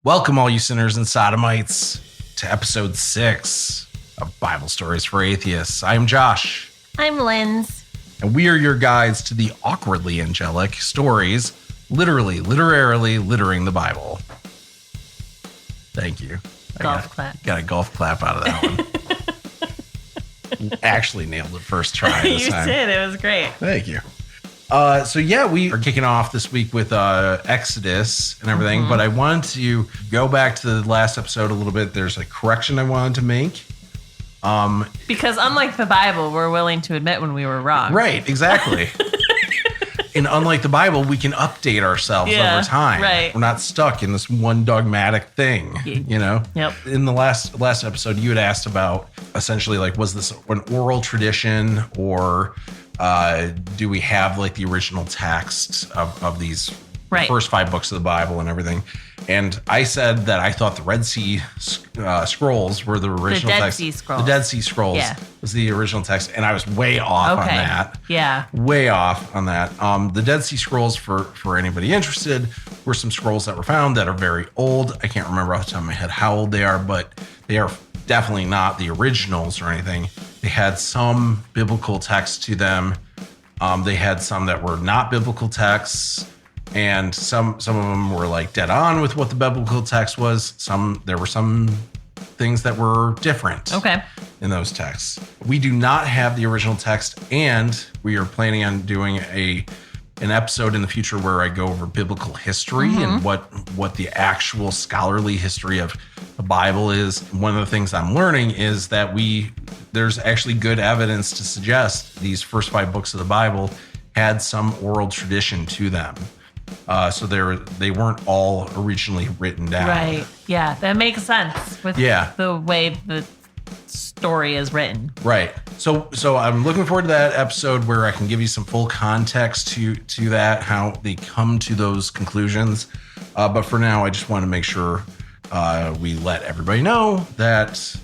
Welcome, all you sinners and sodomites, to episode 6 of Bible Stories for Atheists. I'm Josh. I'm Linz. And we are your guides to the awkwardly angelic stories, literally, literarily littering the Bible. Thank you. Golf clap. Got a golf clap out of that one. Actually nailed it first try this You time. did. It was great. Thank you. We are kicking off this week with Exodus and everything, but I wanted to go back to the last episode a little bit. There's a correction I wanted to make. Because unlike the Bible, we're willing to admit when we were wrong. Right, exactly. And unlike the Bible, we can update ourselves over time. Right. We're not stuck in this one dogmatic thing, you know? Yep. In the last episode, you had asked about essentially like, was this an oral tradition or do we have like the original text of these first 5 books of the Bible and everything? And I said that I thought the Red Sea Scrolls were the original text. Sea Scrolls. The Dead Sea Scrolls was the original text, and I was way off on that. Yeah. Way off on that. The Dead Sea Scrolls, for anybody interested, were some scrolls that were found that are very old. I can't remember off the top of my head how old they are, but they are definitely not the originals or anything. They had some biblical text to them. They had some that were not biblical texts. And some of them were like dead on with what the biblical text was. There were some things that were different in those texts. We do not have the original text, and we are planning on doing an episode in the future where I go over biblical history and what the actual scholarly history of the Bible is. One of the things I'm learning is that there's actually good evidence to suggest these first 5 books of the Bible had some oral tradition to them. So they weren't all originally written down. Right. Yeah, that makes sense with the way the story is written. Right. So I'm looking forward to that episode where I can give you some full context to that, how they come to those conclusions. But for now, I just want to make sure we let everybody know that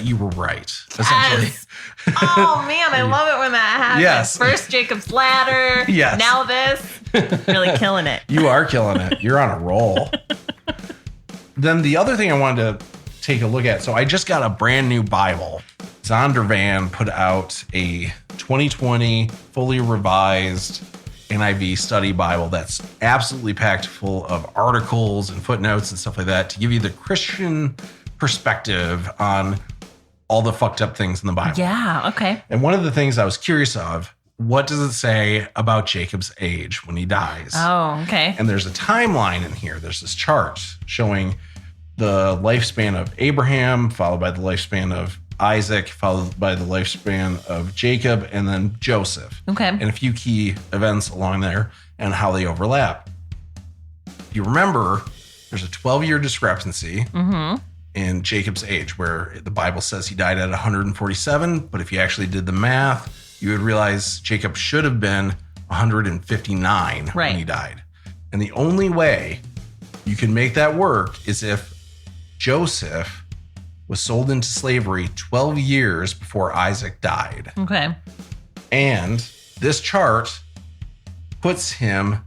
you were right, essentially. Yes. Oh man, I love it when that happens. Yes. First Jacob's ladder. Yes. Now this. Really killing it. You are killing it. You're on a roll. Then the other thing I wanted to take a look at. So I just got a brand new Bible. Zondervan put out a 2020 fully revised NIV study Bible that's absolutely packed full of articles and footnotes and stuff like that to give you the Christian perspective on all the fucked up things in the Bible. Yeah, okay. And one of the things I was curious of, what does it say about Jacob's age when he dies? Oh, okay. And there's a timeline in here. There's this chart showing the lifespan of Abraham, followed by the lifespan of Isaac, followed by the lifespan of Jacob, and then Joseph. Okay. And a few key events along there and how they overlap. If you remember, there's a 12-year discrepancy in Jacob's age, where the Bible says he died at 147, but if you actually did the math, you would realize Jacob should have been 159 when he died. And the only way you can make that work is if Joseph was sold into slavery 12 years before Isaac died. Okay. And this chart puts him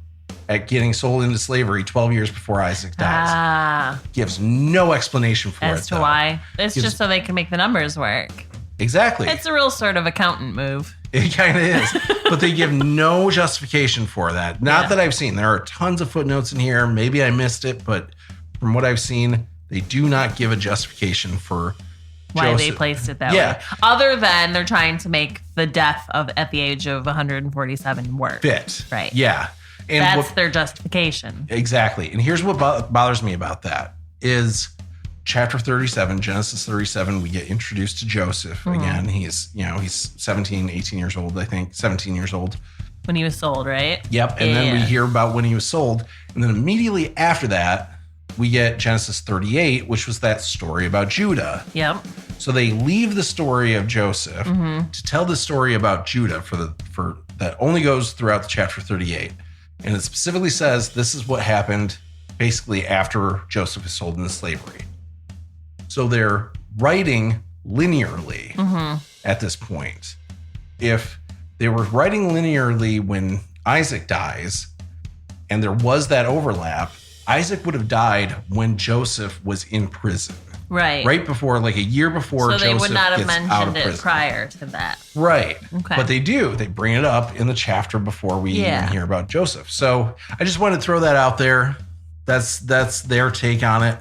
at getting sold into slavery 12 years before Isaac dies. Gives no explanation for it. As to why. It's just so they can make the numbers work. Exactly. It's a real sort of accountant move. It kind of is. But they give no justification for that. Not that I've seen. There are tons of footnotes in here. Maybe I missed it, but from what I've seen, they do not give a justification for why Joseph. They placed it that way. Other than they're trying to make the death at the age of 147 work. Fit. Right. Yeah. And that's their justification. Exactly. And here's what bothers me about that is chapter 37, Genesis 37, we get introduced to Joseph again. He's 17, 18 years old, I think, 17 years old. When he was sold, right? Yep. And then we hear about when he was sold. And then immediately after that, we get Genesis 38, which was that story about Judah. Yep. So they leave the story of Joseph to tell the story about Judah for that only goes throughout the chapter 38. And it specifically says this is what happened basically after Joseph is sold into slavery. So they're writing linearly at this point. If they were writing linearly when Isaac dies, and there was that overlap, Isaac would have died when Joseph was in prison. Right. Right before, like a year before So they Joseph would not have gets out of mentioned it prison. prior to that. Right. Okay. But they do. They bring it up in the chapter before we even hear about Joseph. So I just wanted to throw that out there. That's their take on it.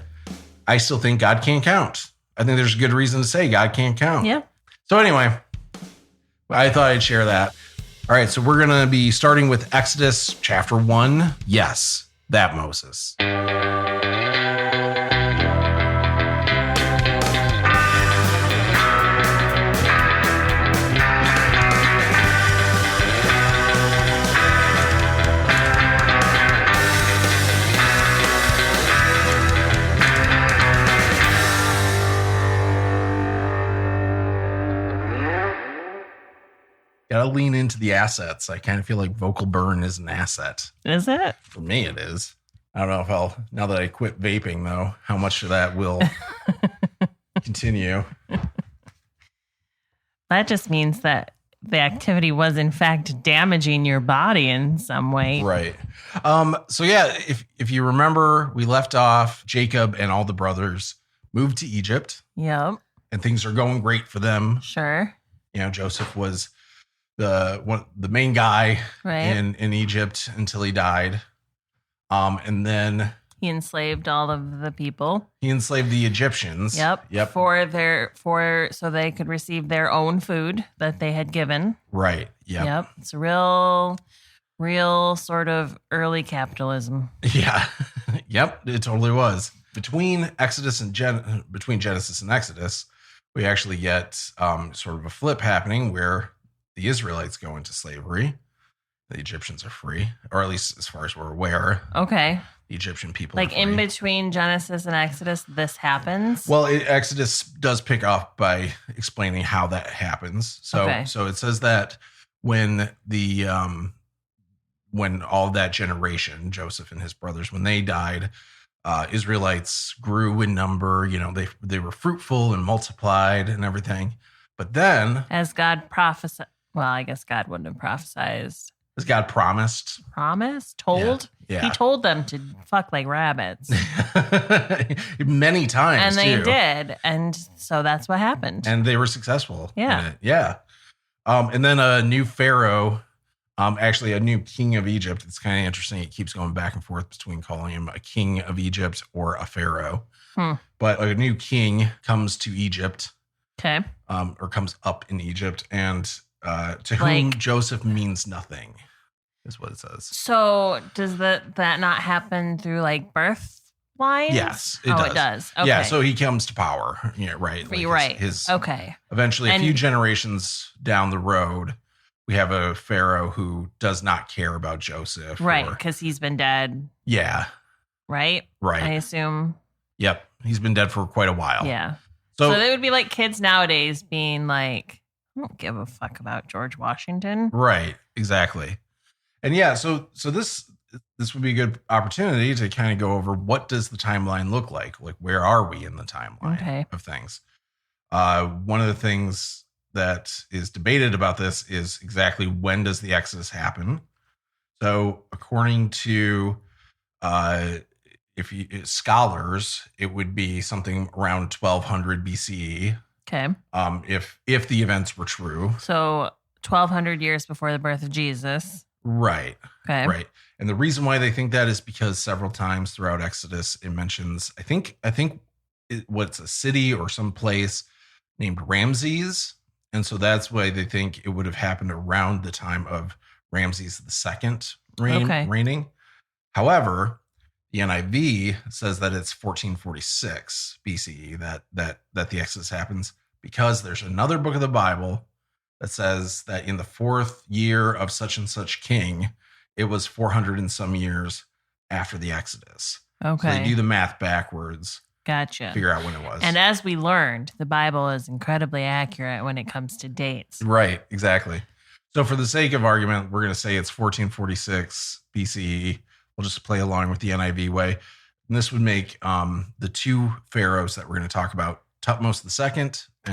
I still think God can't count. I think there's a good reason to say God can't count. Yeah. So anyway, I thought I'd share that. All right. So we're going to be starting with Exodus chapter 1. Yes, that Moses. Gotta lean into the assets. I kind of feel like vocal burn is an asset. Is it? For me, it is. I don't know if I'll, now that I quit vaping, though, how much of that will continue. That just means that the activity was, in fact, damaging your body in some way. Right. So, yeah, if you remember, we left off Jacob and all the brothers moved to Egypt. Yep. And things are going great for them. Sure. You know, Joseph was the main guy in Egypt until he died. And then he enslaved all of the people. He enslaved the Egyptians. Yep. So they could receive their own food that they had given. Right. Yep. It's a real sort of early capitalism. Yeah. Yep. It totally was. Between Genesis and Exodus, we actually get sort of a flip happening where the Israelites go into slavery. The Egyptians are free, or at least as far as we're aware. Okay. The Egyptian people like are free. In between Genesis and Exodus, this happens? Well, Exodus does pick up by explaining how that happens. So it says that when all that generation, Joseph and his brothers, when they died, Israelites grew in number. You know, they were fruitful and multiplied and everything. But then, as God prophesied, well, I guess God wouldn't have prophesied. As God promised? Told? Yeah. He told them to fuck like rabbits. Many times, and they did. And so that's what happened. And they were successful. Yeah. In it. Yeah. And then a new Pharaoh, actually a new king of Egypt. It's kind of interesting. It keeps going back and forth between calling him a king of Egypt or a Pharaoh. But a new king comes to Egypt. Okay. Or comes up in Egypt, and to whom Joseph means nothing, is what it says. So does that not happen through like birth lines? Yes, it does. It does. Okay. Yeah, so he comes to power. Yeah, right. You're right. Okay. Eventually, a few generations down the road, we have a Pharaoh who does not care about Joseph. Right, because he's been dead. Yeah. Right? Right. I assume. Yep. He's been dead for quite a while. Yeah. So they would be like kids nowadays being like, I don't give a fuck about George Washington. Right. Exactly. And yeah, so this would be a good opportunity to kind of go over what does the timeline look like? Like, where are we in the timeline of things? One of the things that is debated about this is exactly when does the Exodus happen? So according to scholars, it would be something around 1200 BCE. Okay. If the events were true. So 1200 years before the birth of Jesus. Right. Okay. Right. And the reason why they think that is because several times throughout Exodus, it mentions, I think what's a city or some place named Ramses. And so that's why they think it would have happened around the time of Ramses II reigning. However, the NIV says that it's 1446 BCE that the Exodus happens, because there's another book of the Bible that says that in the 4th year of such and such king, it was 400 and some years after the Exodus. Okay. So they do the math backwards. Gotcha. Figure out when it was. And as we learned, the Bible is incredibly accurate when it comes to dates. Right, exactly. So for the sake of argument, we're going to say it's 1446 BCE. We'll just play along with the NIV way. And this would make the two pharaohs that we're going to talk about, Tutmos II and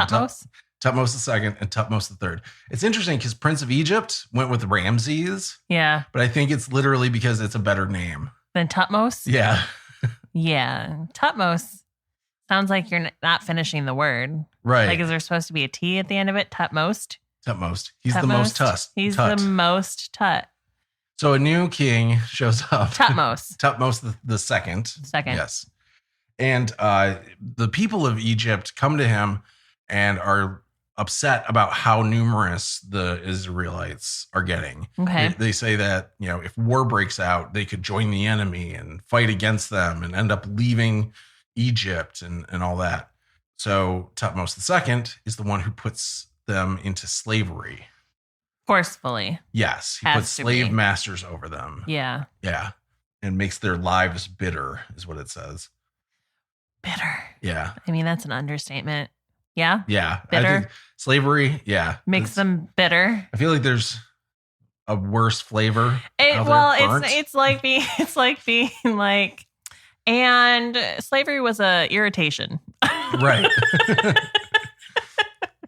Tutmos II and Tutmos III. It's interesting because Prince of Egypt went with Ramses. Yeah. But I think it's literally because it's a better name. Than Tutmos? Yeah. Yeah. Tutmos sounds like you're not finishing the word. Right. Like, is there supposed to be a T at the end of it? Tutmost? Tutmost. He's the most tut. He's tut. the most tut. So a new king shows up. Tutmos. Tutmos the second. Second. Yes. And the people of Egypt come to him and are upset about how numerous the Israelites are getting. Okay. They say that, if war breaks out, they could join the enemy and fight against them and end up leaving Egypt and all that. So Tutmos II is the one who puts them into slavery. Forcefully. Yes. He Has puts to slave be. masters over them. Yeah. Yeah. And makes their lives bitter, is what it says. Bitter. Yeah. I mean, that's an understatement. Yeah. Yeah. Bitter. I think slavery, yeah. Makes them bitter. I feel like there's a worse flavor. It's like being like, and slavery was a irritation. Right.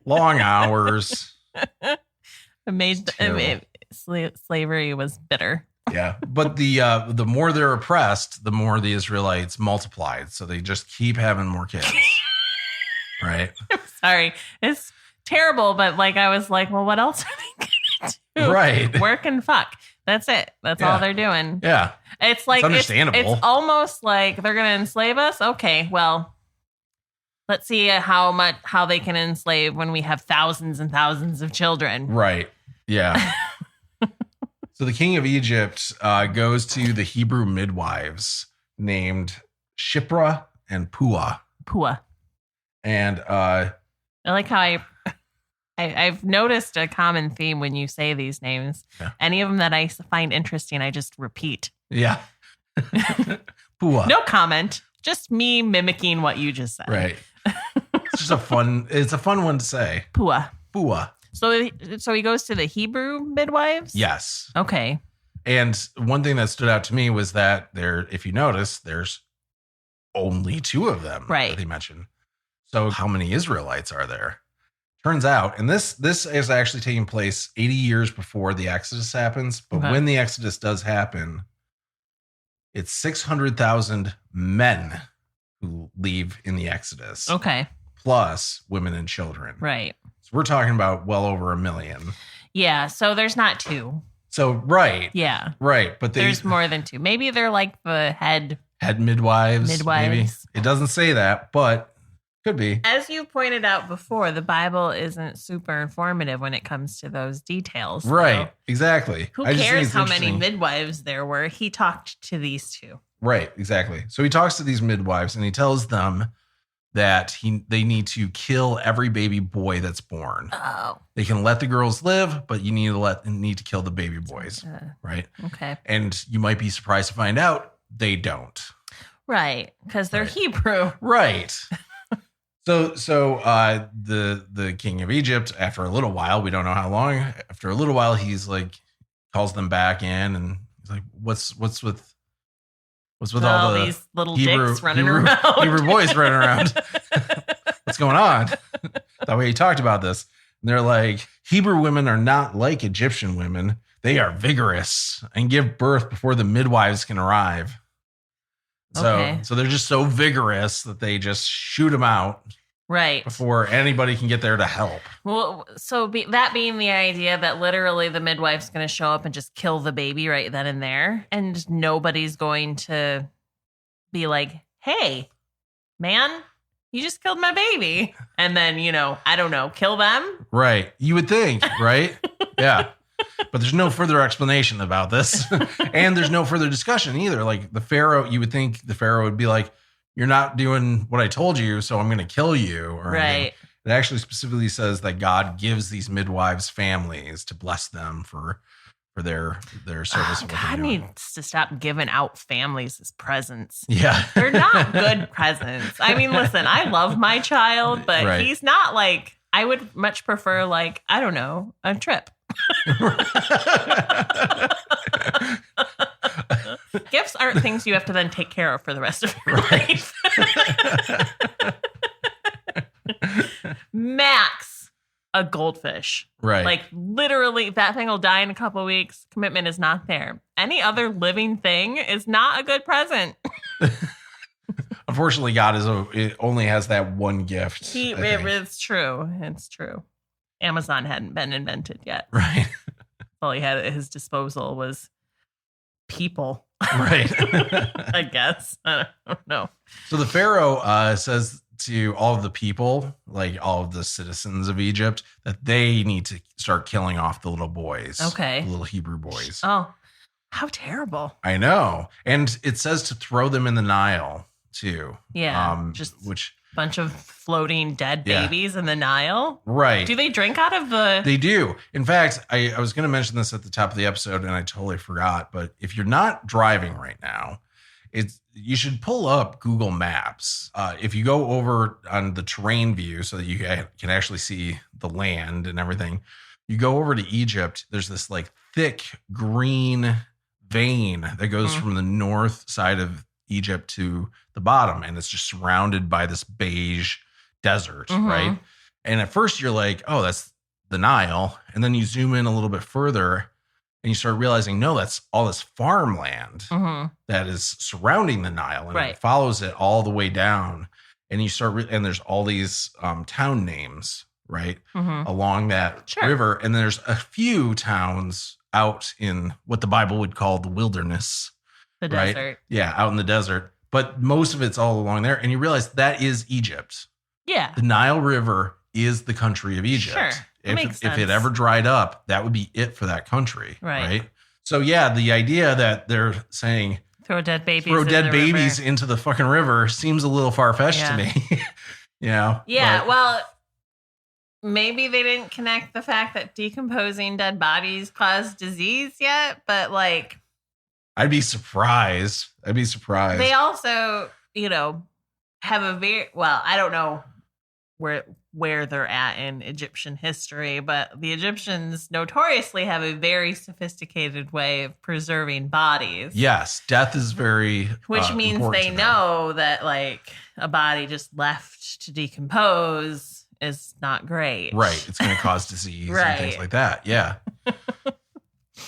Long hours. Slavery was bitter. Yeah. But the more they're oppressed, the more the Israelites multiplied. So they just keep having more kids. Right. Sorry. It's terrible, but I was like, well, what else are they gonna do? Right. Work and fuck. That's it. That's all they're doing. Yeah. It's like, it's understandable. It's almost like they're going to enslave us. Okay, well, let's see how they can enslave when we have thousands and thousands of children. Right. Yeah. So the king of Egypt goes to the Hebrew midwives named Shipra and Puah. Puah. And I like how I've noticed a common theme when you say these names. Yeah. Any of them that I find interesting, I just repeat. Yeah. Puah. No comment. Just me mimicking what you just said. Right. It's just a fun one to say. Puah. Puah. So he goes to the Hebrew midwives? Yes. Okay. And one thing that stood out to me was that if you notice, there's only 2 of them that they mentioned. So how many Israelites are there? Turns out, and this is actually taking place 80 years before the Exodus happens, but when the Exodus does happen, it's 600,000 men who leave in the Exodus. Okay. Plus women and children. Right. So we're talking about well over 1 million. Yeah, so there's not 2. So, right. Yeah. Right, but there's more than 2. Maybe they're like the head midwives. Maybe. It doesn't say that, but could be. As you pointed out before, the Bible isn't super informative when it comes to those details. Right. So exactly. Who cares how many midwives there were? He talked to these 2. Right. Exactly. So he talks to these midwives and he tells them that they need to kill every baby boy that's born. Oh. They can let the girls live, but you need to kill the baby boys. Right. Okay. And you might be surprised to find out they don't. Right. Because they're Hebrew. Right. So the king of Egypt, after a little while, we don't know how long, after a little while, he's like, calls them back in and he's like, what's with all the these little Hebrew, dicks running around? Hebrew boys running around. What's going on? That way he talked about this. And they're like, Hebrew women are not like Egyptian women. They are vigorous and give birth before the midwives can arrive. So they're just so vigorous that they just shoot them out. Right. Before anybody can get there to help. Well, so that being the idea that literally the midwife's going to show up and just kill the baby right then and there. And nobody's going to be like, hey, man, you just killed my baby. And then, I don't know, kill them. Right. You would think, right? Yeah. But there's no further explanation about this. And there's no further discussion either. Like the Pharaoh, you would think the Pharaoh would be like, you're not doing what I told you, so I'm going to kill you. Or right. Anything. It actually specifically says that God gives these midwives families to bless them for their service. God needs to stop giving out families as presents. Yeah. They're not good presents. I mean, listen, I love my child, but he's not like, I would much prefer like, I don't know, a trip. Gifts aren't things you have to then take care of for the rest of your life. Max, a goldfish. Right. Like literally that thing will die in a couple of weeks. Commitment is not there. Any other living thing is not a good present. Unfortunately, God it only has that one gift. It's true. It's true. Amazon hadn't been invented yet. Right. All he had at his disposal was people. Right. I guess. I don't know. So the Pharaoh says to all of the people, like all of the citizens of Egypt, that they need to start killing off the little boys. Okay. The little Hebrew boys. Oh, how terrible. I know. And it says to throw them in the Nile too. Yeah. Which bunch of floating dead Yeah. babies in the Nile. Right. Do they drink out of the... They do. In fact, I was going to mention this at the top of the episode and I totally forgot. But if you're not driving right now, you should pull up Google Maps. If you go over on the terrain view so that you can actually see the land and everything, you go over to Egypt. There's this like thick green vein that goes from the north side of Egypt to the bottom, and it's just surrounded by this beige desert, right? And at first you're like, oh, that's the Nile. And then you zoom in a little bit further and you start realizing, no, that's all this farmland that is surrounding the Nile, and it follows it all the way down. And you start, and there's all these town names, right, along that river. And there's a few towns out in what the Bible would call the wilderness, the desert. Yeah, out in the desert. But most of it's all along there. And you realize that is Egypt. Yeah. The Nile River is the country of Egypt. Sure. If it ever dried up, that would be it for that country. Right. So, yeah, the idea that they're saying throw dead babies into the fucking river seems a little far-fetched to me. Yeah, well, maybe they didn't connect the fact that decomposing dead bodies cause disease yet, but like... I'd be surprised. They also, have a very... Well, I don't know where they're at in Egyptian history, but the Egyptians notoriously have a very sophisticated way of preserving bodies. Yes, death is very which means they know that like a body just left to decompose is not great. Right. It's going to cause disease and things like that. Yeah.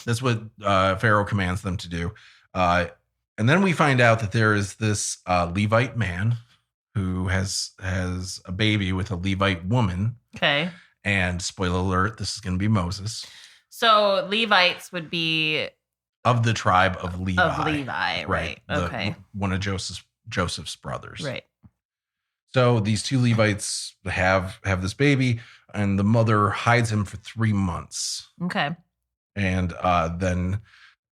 That's what Pharaoh commands them to do. And then we find out that there is this Levite man who has a baby with a Levite woman. Okay. And spoiler alert, this is going to be Moses. So Levites would be... Of the tribe of Levi. Of Levi, right. Okay. One of Joseph's brothers. Right. So these two Levites have this baby, and the mother hides him for 3 months. Okay. And then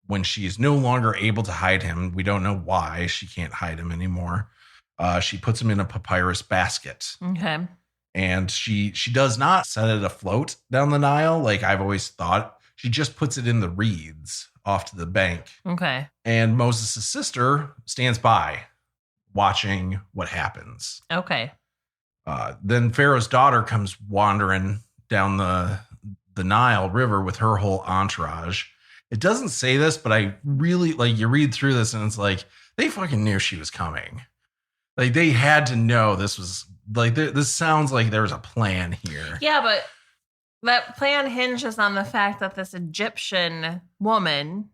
when she's no longer able to hide him, we don't know why she can't hide him anymore. She puts him in a papyrus basket. Okay. And she does not set it afloat down the Nile like I've always thought. She just puts it in the reeds off to the bank. Okay. And Moses' sister stands by watching what happens. Okay. Then Pharaoh's daughter comes wandering down the Nile River with her whole entourage. It doesn't say this, but I really you read through this and it's like they fucking knew she was coming. Like they had to know this was like this sounds like there was a plan here. Yeah, but that plan hinges on the fact that this Egyptian woman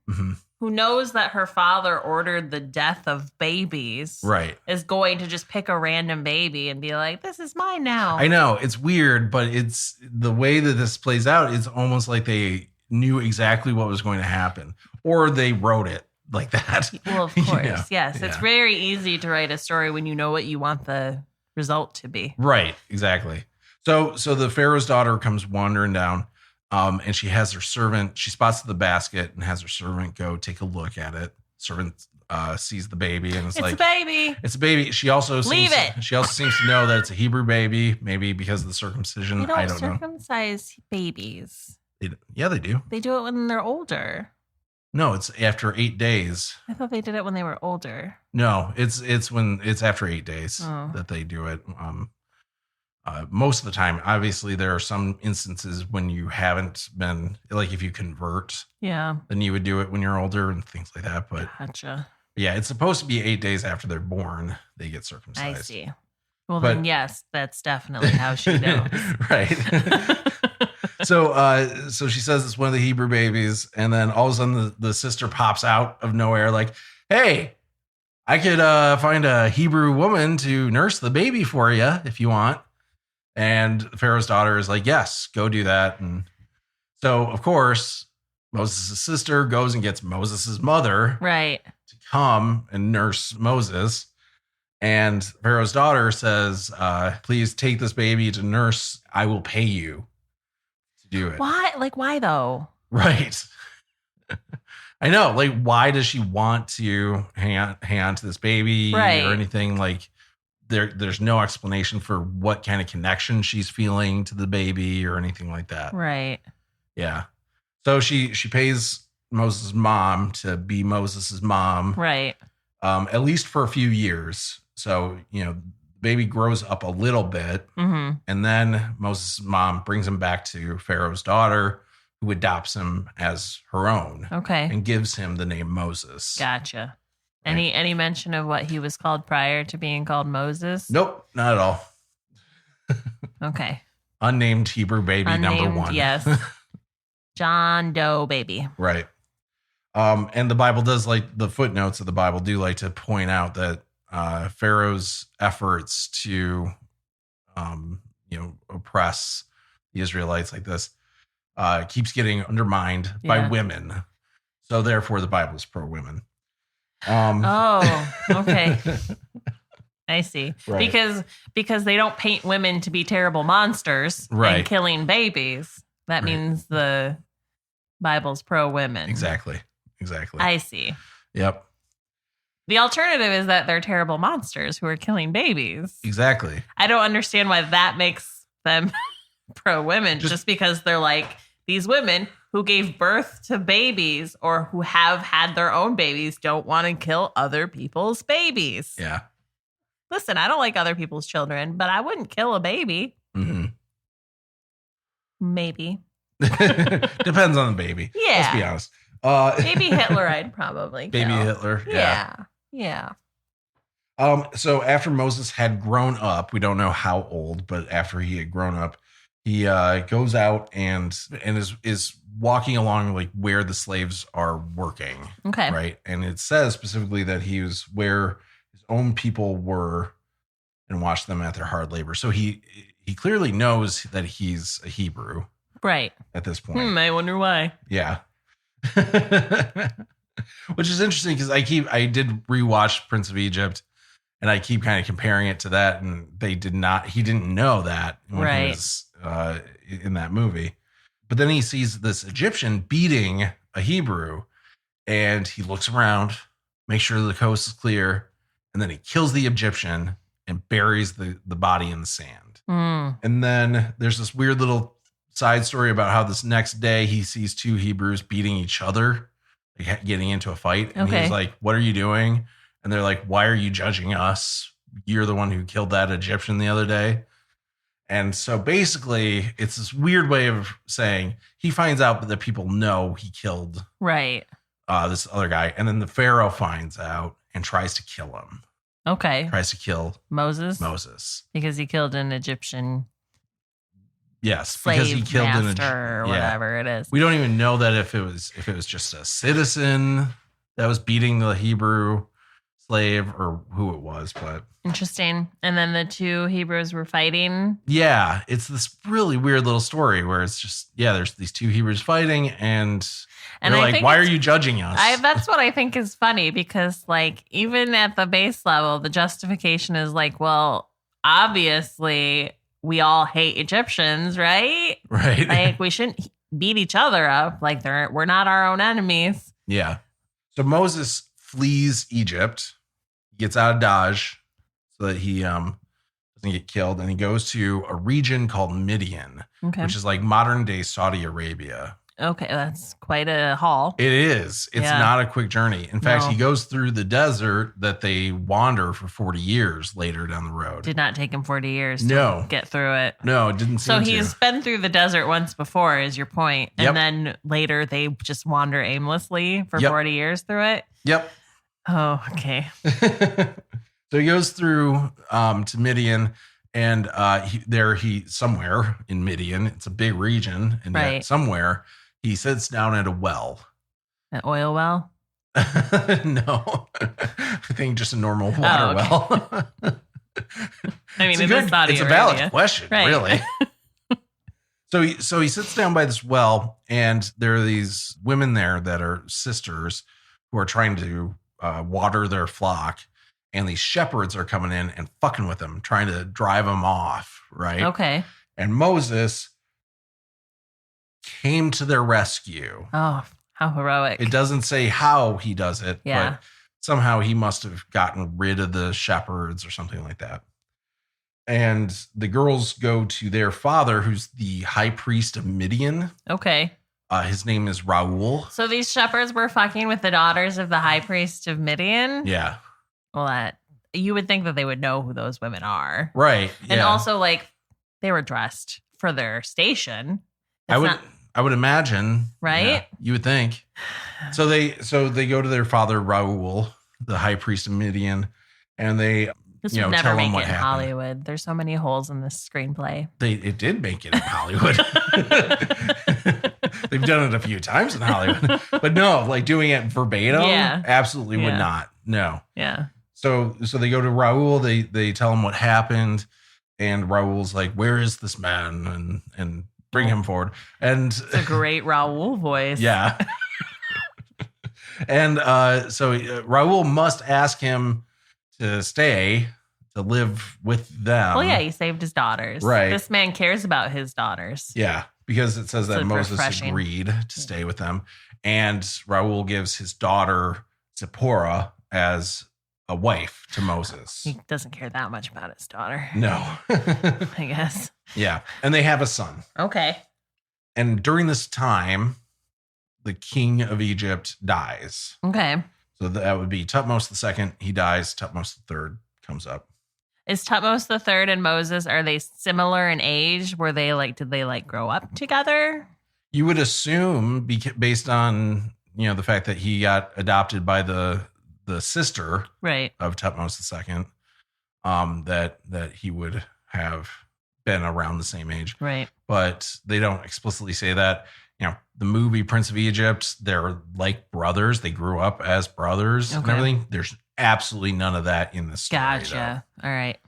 who knows that her father ordered the death of babies is going to just pick a random baby and be like, this is mine now. I know. It's weird, but it's the way that this plays out. It's almost like they knew exactly what was going to happen, or they wrote it like that. Well, of course. Yes. It's very easy to write a story when you know what you want the result to be. Right. Exactly. So the Pharaoh's daughter comes wandering down, and she has her servant. She spots the basket and has her servant go take a look at it. Servant sees the baby and it's like, a baby. It's a baby. She also seems to know that it's a Hebrew baby, maybe because of the circumcision. They don't I don't know. Circumcise babies. Yeah, they do. They do it when they're older. No, it's after 8 days. I thought they did it when they were older. No, it's when it's after 8 days that they do it. Most of the time, obviously, there are some instances when you haven't been, like if you convert, then you would do it when you're older and things like that. But gotcha. Yeah, it's supposed to be 8 days after they're born, they get circumcised. I see. Well, then yes, that's definitely how she knows. Right. So she says it's one of the Hebrew babies, and then all of a sudden the sister pops out of nowhere, like, "Hey, I could find a Hebrew woman to nurse the baby for you if you want." And Pharaoh's daughter is like, "Yes, go do that." And so, of course, Moses' sister goes and gets Moses' mother Right. to come and nurse Moses. And Pharaoh's daughter says, "Please take this baby to nurse. I will pay you to do it." Why? Like, why though? Right. I know. Like, why does she want to hang on to this baby Right. or anything? Like, there's no explanation for what kind of connection she's feeling to the baby or anything like that. Right. Yeah. So she pays Moses' mom to be Moses' mom. Right. At least for a few years. So, the baby grows up a little bit. Mm-hmm. And then Moses' mom brings him back to Pharaoh's daughter, who adopts him as her own. Okay. And gives him the name Moses. Gotcha. Any mention of what he was called prior to being called Moses? Nope, not at all. Okay. Unnamed Hebrew baby number 1. Yes. John Doe baby. Right. And the Bible does, like, the footnotes of the Bible do like to point out that Pharaoh's efforts to, oppress the Israelites like this keeps getting undermined by women. So therefore, the Bible is pro women. Okay. I see. Right. Because they don't paint women to be terrible monsters and killing babies. That means the Bible's pro women. Exactly. I see. Yep. The alternative is that they're terrible monsters who are killing babies. Exactly. I don't understand why that makes them pro women, just because they're like these women who gave birth to babies or who have had their own babies don't want to kill other people's babies. Yeah. Listen, I don't like other people's children, but I wouldn't kill a baby. Mm-hmm. Maybe. Depends on the baby. Yeah. Let's be honest. Baby Hitler, I'd probably kill. Baby Hitler. Yeah. So after Moses had grown up, we don't know how old, but after he had grown up, he goes out and is walking along, like, where the slaves are working. Okay. Right. And it says specifically that he was where his own people were and watched them at their hard labor. So he clearly knows that he's a Hebrew. Right. At this point. I wonder why. Yeah. Which is interesting because I did rewatch Prince of Egypt, and I keep kind of comparing it to that, and he didn't know that when he was in that movie. But then he sees this Egyptian beating a Hebrew, and he looks around, makes sure the coast is clear, and then he kills the Egyptian and buries the body in the sand. And then there's this weird little side story about how this next day he sees 2 Hebrews beating each other, like getting into a fight. And he's like, "What are you doing?" And they're like, "Why are you judging us? You're the one who killed that Egyptian the other day." And so basically it's this weird way of saying he finds out that people know he killed this other guy. And then the Pharaoh finds out and tries to kill him. Okay. Tries to kill Moses. Because he killed an Egyptian. Yes, because he killed master or whatever it is. We don't even know that if it was just a citizen that was beating the Hebrew slave or who it was, but interesting. And then the 2 Hebrews were fighting. Yeah, it's this really weird little story where it's just there's these 2 Hebrews fighting, and they're like, "Why are you judging us?" That's what I think is funny, because, like, even at the base level, the justification is like, well, obviously we all hate Egyptians, right? Right. Like, we shouldn't beat each other up. Like, we're not our own enemies. Yeah. So Moses flees Egypt, gets out of Dodge so that he doesn't get killed, and he goes to a region called Midian, which is like modern day Saudi Arabia. Okay, that's quite a haul. It is. It's not a quick journey. In fact, he goes through the desert that they wander for 40 years later down the road. Did not take him 40 years to get through it. No, it didn't seem So he's been through the desert once before, is your point. And then later they just wander aimlessly for 40 years through it? Yep. Oh, okay. So he goes through to Midian, And he somewhere in Midian, it's a big region, and Right. yet somewhere he sits down at a well. An oil well? No, I think just a normal water well. I mean, it's a valid question, right. Really. So he sits down by this well, and there are these women there that are sisters who are trying to water their flock, and these shepherds are coming in and fucking with them, trying to drive them off, right? Okay. And Moses came to their rescue. Oh, how heroic. It doesn't say how he does it, Yeah. but somehow he must have gotten rid of the shepherds or something like that. And the girls go to their father, who's the high priest of Midian. Okay. His name is Raul. So these shepherds were fucking with the daughters of the high priest of Midian? Yeah. Well, you would think that they would know who those women are. Right. And also, like, they were dressed for their station. I would imagine. Right? Yeah, you would think. So they go to their father, Raul, the high priest of Midian, and they This would never tell make him what it in happened. Hollywood. There's so many holes in this screenplay. It did make it in Hollywood. They've done it a few times in Hollywood. But no, like doing it verbatim, absolutely would not. No. Yeah. So they go to Raul, they tell him what happened, and Raul's like, "Where is this man?" and bring him forward. And it's a great Raul voice. Yeah. And so Raul must ask him to stay, to live with them. Well, yeah, he saved his daughters. Right. This man cares about his daughters. Yeah, because it says that Moses refreshing. agreed to stay with them. And Raul gives his daughter, Zipporah, as a wife to Moses. He doesn't care that much about his daughter. No. I guess. Yeah. And they have a son. Okay. And during this time, the king of Egypt dies. Okay. So that would be Tutmos II. He dies. Tutmos III comes up. Is Tutmos III and Moses, are they similar in age? Did they grow up together? You would assume, based on, the fact that he got adopted by the sister right. of Tutmos II, that he would have been around the same age. Right. But they don't explicitly say that. The movie Prince of Egypt, they're like brothers. They grew up as brothers and everything. There's absolutely none of that in the story. Gotcha. Though. All right.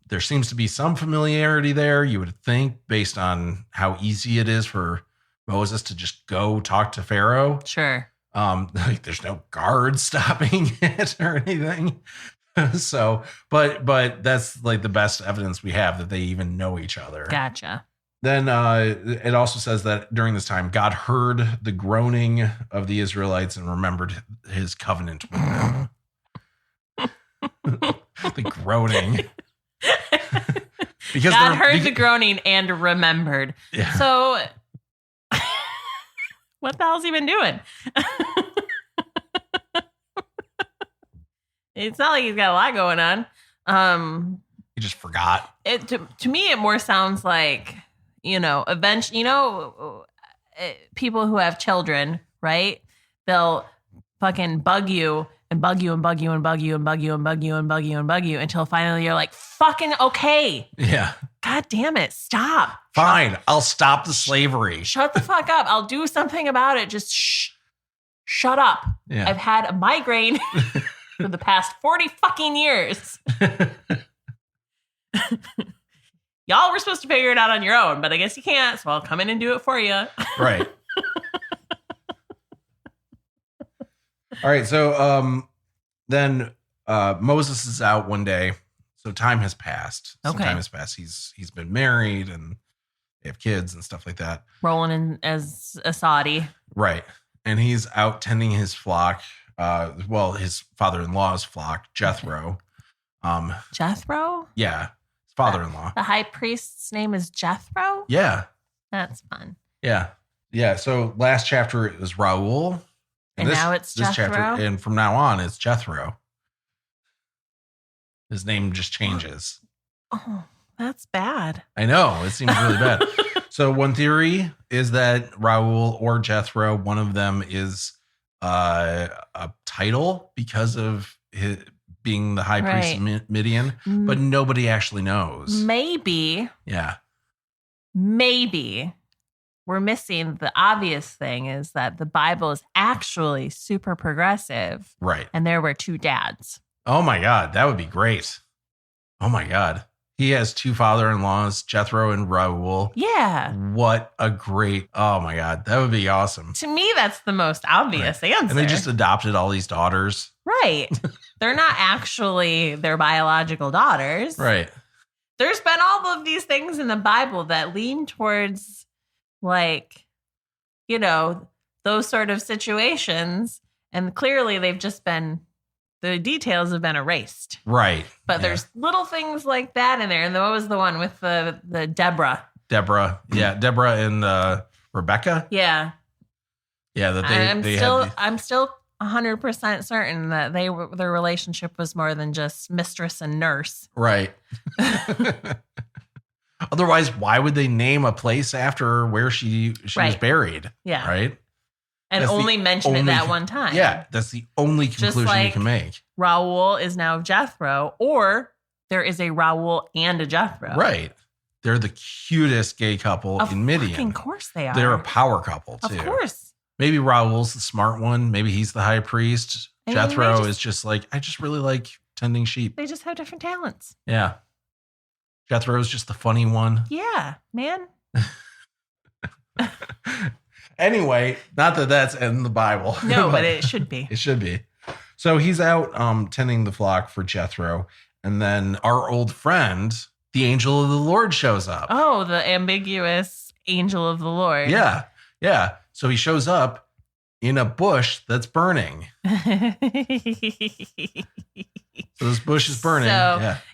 There seems to be some familiarity there, you would think, based on how easy it is for Moses to just go talk to Pharaoh. Sure. Like there's no guard stopping it or anything. So, but that's like the best evidence we have that they even know each other. Gotcha. Then it also says that during this time, God heard the groaning of the Israelites and remembered his covenant with them. The groaning. Because God heard the groaning and remembered. Yeah. So what the hell's he been doing? It's not like he's got a lot going on. He just forgot. To me, it more sounds like, eventually, people who have children, right? They'll fucking bug you and bug you and bug you and bug you and bug you and bug you and bug you and bug you until finally you're like, fucking okay. Yeah. God damn it. Stop. Fine. I'll stop the slavery. Shut the fuck up. I'll do something about it. Just shut up. Yeah. I've had a migraine for the past 40 fucking years. Y'all were supposed to figure it out on your own, but I guess you can't. So I'll come in and do it for you. Right. All right. So then Moses is out one day. So time has passed. Some Okay. time has passed. He's been married and they have kids and stuff like that. Rolling in as a Saudi. Right. And he's out tending his flock. His father-in-law's flock, Jethro. Jethro? Yeah. His father-in-law. The high priest's name is Jethro? Yeah. That's fun. Yeah. Yeah. So last chapter it was Raul. And now it's Jethro? And from now on it's Jethro. His name just changes. Oh, that's bad. I know. It seems really bad. So one theory is that Raul or Jethro, one of them is a title because of being the high priest of Right. Midian, but nobody actually knows. Maybe Yeah. we're missing the obvious thing is that the Bible is actually super progressive. Right. And there were 2 dads. Oh my God. That would be great. Oh my God. He has 2 father-in-laws, Jethro and Raul. Yeah. What a great, oh my God. That would be awesome. To me, that's the most obvious answer. And they just adopted all these daughters. Right. They're not actually their biological daughters. Right. There's been all of these things in the Bible that lean towards, like, you know, those sort of situations. And clearly they've just been, the details have been erased. Right. But there's little things like that in there. And what was the one with the Deborah? Deborah. Yeah. Deborah and Rebecca. Yeah. Yeah. That I'm still 100% certain that their relationship was more than just mistress and nurse. Right. Otherwise, why would they name a place after where she was buried? Yeah. Right. And That's only mention it that one time. Yeah. That's the only conclusion you can make. Raul is now Jethro, or there is a Raul and a Jethro. Right. They're the cutest gay couple in Midian. Of course they are. They're a power couple, too. Of course. Maybe Raul's the smart one. Maybe he's the high priest. I mean, Jethro is just like, I just really like tending sheep. They just have different talents. Yeah. Jethro is just the funny one. Yeah, man. Anyway, not that that's in the Bible. No, but it should be. It should be. So he's out tending the flock for Jethro. And then our old friend, the angel of the Lord, shows up. Oh, the ambiguous angel of the Lord. Yeah. Yeah. So he shows up in a bush that's burning. So this bush is burning.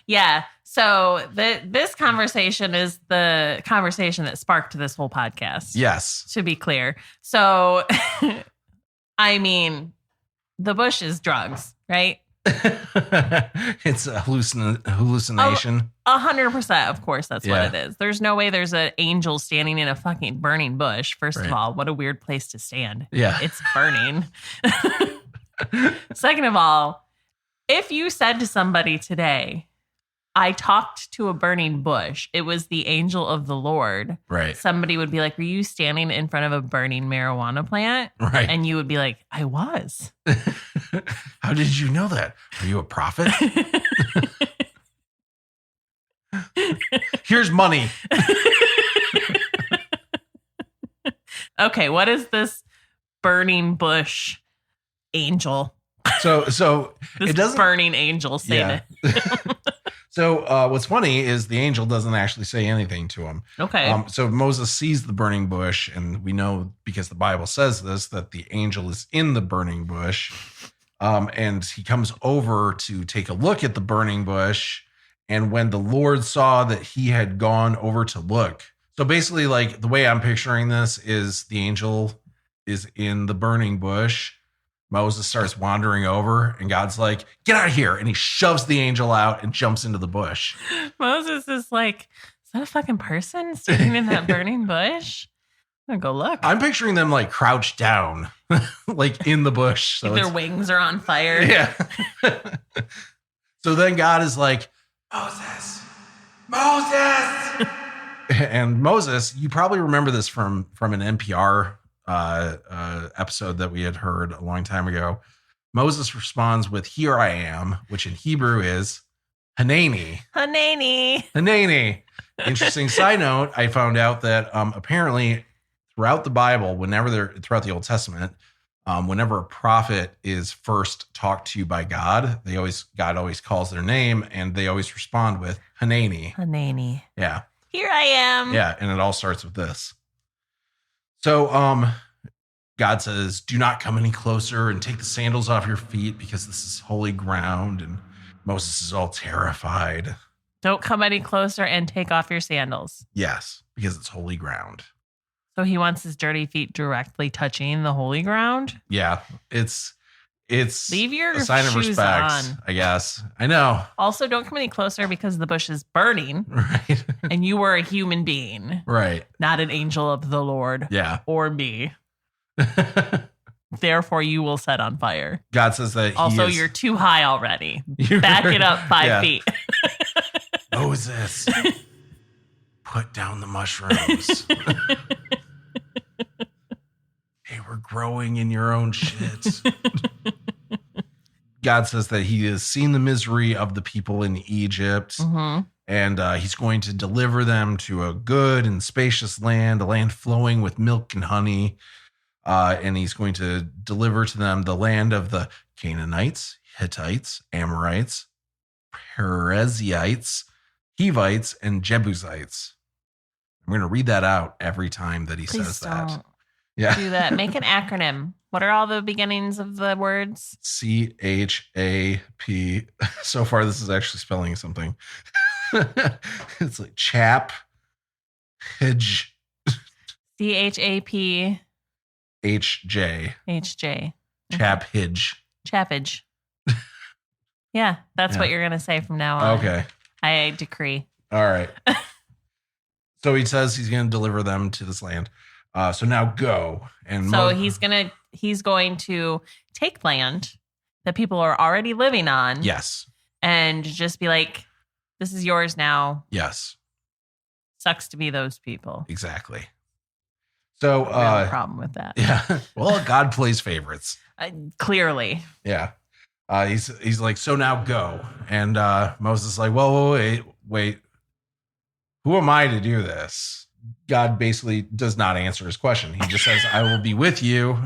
Yeah. So this conversation is the conversation that sparked this whole podcast. Yes. To be clear. So, I mean, the bush is drugs, right? It's a hallucination. 100%. Of course, that's what it is. There's no way there's an angel standing in a fucking burning bush. First of all, what a weird place to stand. Yeah. It's burning. Second of all, if you said to somebody today, I talked to a burning bush, it was the angel of the Lord. Right. Somebody would be like, were you standing in front of a burning marijuana plant? Right. And you would be like, I was. How did you know that? Are you a prophet? Here's money. Okay, what is this burning bush angel? So this it doesn't burning angel say that. So what's funny is the angel doesn't actually say anything to him. Okay. So Moses sees the burning bush, and we know because the Bible says this that the angel is in the burning bush. And he comes over to take a look at the burning bush. And when the Lord saw that he had gone over to look, so basically, like the way I'm picturing this is the angel is in the burning bush. Moses starts wandering over and God's like, get out of here. And he shoves the angel out and jumps into the bush. Moses is like, is that a fucking person sitting in that burning bush? I'm going to go look. I'm picturing them like crouched down, like in the bush. So their wings are on fire. Yeah. So then God is like, Moses. And Moses, you probably remember this from an NPR episode that we had heard a long time ago. Moses responds with "Here I am," which in Hebrew is Hanani. Hanani. Interesting side note: I found out that apparently throughout the Bible, throughout the Old Testament, whenever a prophet is first talked to by God, God always calls their name, and they always respond with Hanani. Hanani. Yeah. Here I am. Yeah, and it all starts with this. So God says, do not come any closer and take the sandals off your feet because this is holy ground. And Moses is all terrified. Don't come any closer and take off your sandals. Yes, because it's holy ground. So he wants his dirty feet directly touching the holy ground? Yeah, it's leave your a sign of shoes respect, on. I guess. I know. Also, don't come any closer because the bush is burning. Right. And you were a human being. Right. Not an angel of the Lord. Yeah. Or me. Therefore, you will set on fire. God says that Also, you're too high already. Back it up 5 feet. Moses, put down the mushrooms. Hey, we're growing in your own shit. God says that he has seen the misery of the people in Egypt, and he's going to deliver them to a good and spacious land, a land flowing with milk and honey. And he's going to deliver to them the land of the Canaanites, Hittites, Amorites, Perizzites, Hivites, and Jebusites. I'm going to read that out every time that he says that. Yeah. Do that. Make an acronym. What are all the beginnings of the words? CHAP. So far, this is actually spelling something. It's like chap, hidge, CHAP. HJ. HJ. Chap hidge. Chappage. Yeah, that's what you're going to say from now on. Okay. I decree. All right. So he says he's going to deliver them to this land. So now go. And so he's going to take land that people are already living on. Yes. And just be like, this is yours now. Yes. Sucks to be those people. Exactly. So no problem with that. Yeah. Well, God plays favorites. Clearly. Yeah. He's like, so now go. And Moses is like, well, wait. Who am I to do this? God basically does not answer his question. He just says, I will be with you.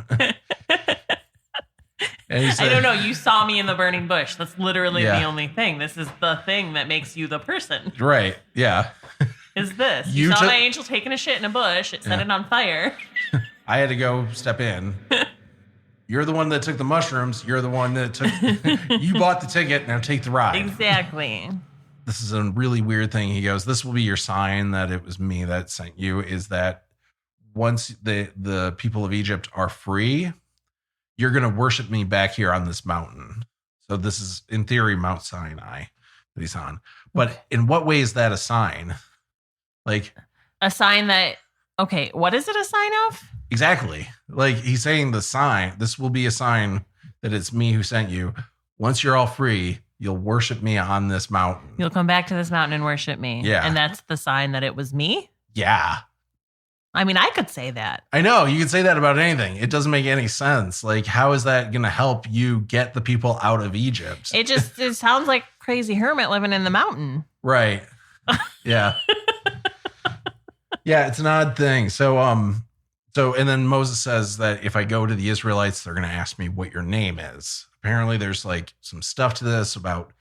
And he said, I don't know. You saw me in the burning bush. That's literally the only thing. This is the thing that makes you the person. Right. Yeah. Is this. You saw my angel taking a shit in a bush. It set it on fire. I had to go step in. You're the one that took the mushrooms. You're the one that took... You bought the ticket. Now take the ride. Exactly. This is a really weird thing. He goes, this will be your sign that it was me that sent you, is that once the people of Egypt are free, you're going to worship me back here on this mountain. So this is, in theory, Mount Sinai that he's on. But in what way is that a sign? Like a sign that, okay, what is it a sign of? Exactly. Like he's saying the sign, this will be a sign that it's me who sent you. Once you're all free, you'll worship me on this mountain. You'll come back to this mountain and worship me. Yeah. And that's the sign that it was me? Yeah. I mean, I could say that. I know. You could say that about anything. It doesn't make any sense. Like, how is that going to help you get the people out of Egypt? It sounds like crazy hermit living in the mountain. Right. Yeah. Yeah, it's an odd thing. So, and then Moses says that if I go to the Israelites, they're going to ask me what your name is. Apparently there's like some stuff to this about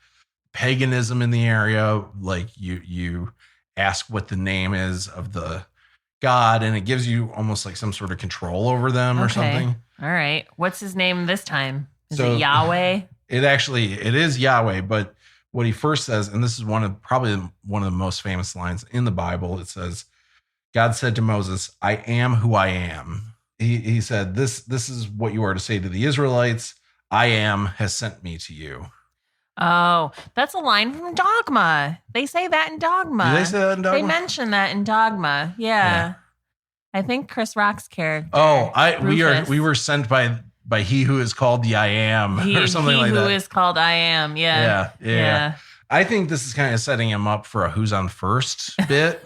paganism in the area. Like you ask what the name is of the God, and it gives you almost like some sort of control over them or something. All right. What's his name this time? Is it Yahweh? It is Yahweh, but what he first says, and this is probably one of the most famous lines in the Bible, it says, God said to Moses, I am who I am. He said, this is what you are to say to the Israelites. I am has sent me to you. Oh, that's a line from Dogma. They say that in Dogma. Do they say that in Dogma? They mention that in Dogma. Yeah. I think Chris Rock's character. Oh, we were sent by he who is called the I am or something like that. He who is called I am. Yeah. I think this is kind of setting him up for a who's on first bit.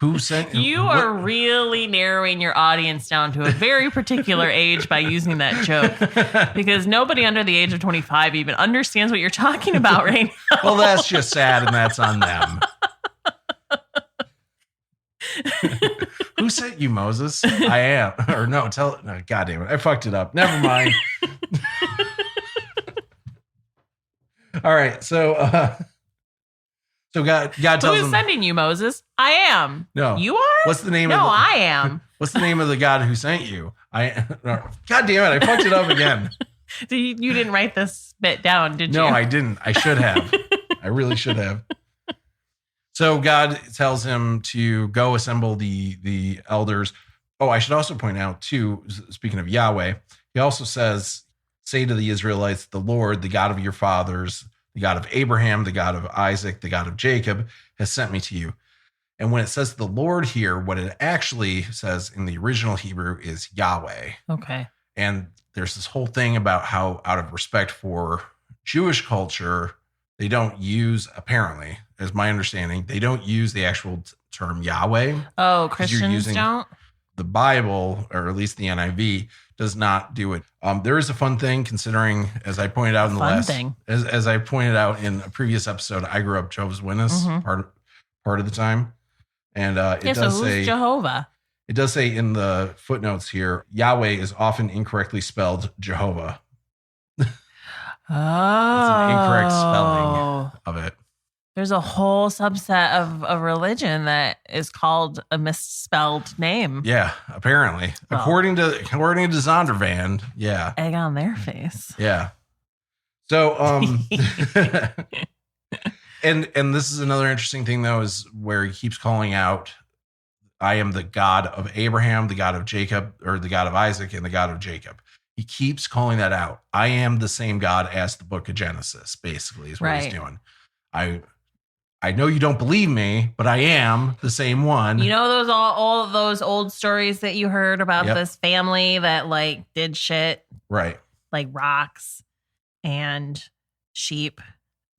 Who sent you? Are really narrowing your audience down to a very particular age by using that joke, because nobody under the age of 25 even understands what you're talking about right now. Well, that's just sad, and that's on them. Who sent you, Moses? I am. Or no, God damn it. I fucked it up. Never mind. All right. So God tells him. Who is sending you, Moses? I am. No. You are? What's the name of I am. What's the name of the God who sent you? God damn it. I fucked it up again. You didn't write this bit down, did you? No, I didn't. I should have. I really should have. So God tells him to go assemble the elders. Oh, I should also point out, too, speaking of Yahweh, he also says, say to the Israelites, the Lord, the God of your fathers, the God of Abraham, the God of Isaac, the God of Jacob, has sent me to you. And when it says the Lord here, what it actually says in the original Hebrew is Yahweh. Okay. And there's this whole thing about how, out of respect for Jewish culture, they don't use, apparently, as my understanding, they don't use the actual term Yahweh. Oh, 'cause you're Christians using don't? the Bible, or at least the NIV, does not do it. There is a fun thing, considering, as I pointed out in the Fun last, thing. as I pointed out in a previous episode, I grew up Jehovah's Witness Mhm. part of the time, and Yeah, so who's Jehovah? it does say in the footnotes here, Yahweh is often incorrectly spelled Jehovah. Oh. It's an incorrect spelling of it. There's a whole subset of a religion that is called a misspelled name. Yeah, apparently, Well, according to Zondervan, yeah, egg on their face. yeah. So, and this is another interesting thing, though, is where he keeps calling out, I am the God of Abraham, the God of Jacob, or the God of Isaac, and the God of Jacob. He keeps calling that out. I am the same God as the book of Genesis, basically, is what he's doing. I know you don't believe me, but I am the same one. You know those all of those old stories that you heard about this family that like did shit, right? Like rocks and sheep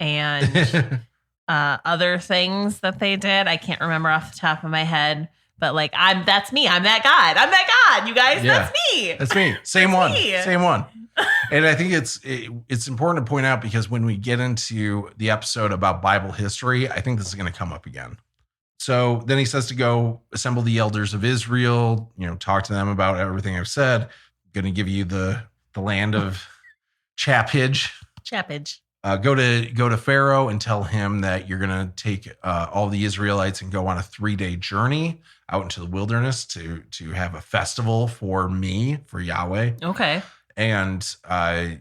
and other things that they did. I can't remember off the top of my head, but like that's me. I'm that God. I'm that God. You guys, that's me. That's me. Same one. Same one. And I think it's important to point out, because when we get into the episode about Bible history, I think this is going to come up again. So then he says to go assemble the elders of Israel, talk to them about everything I've said. I'm going to give you the land of Chapage. Go to Pharaoh and tell him that you're going to take all the Israelites and go on a 3-day journey out into the wilderness to have a festival for me, for Yahweh. Okay. And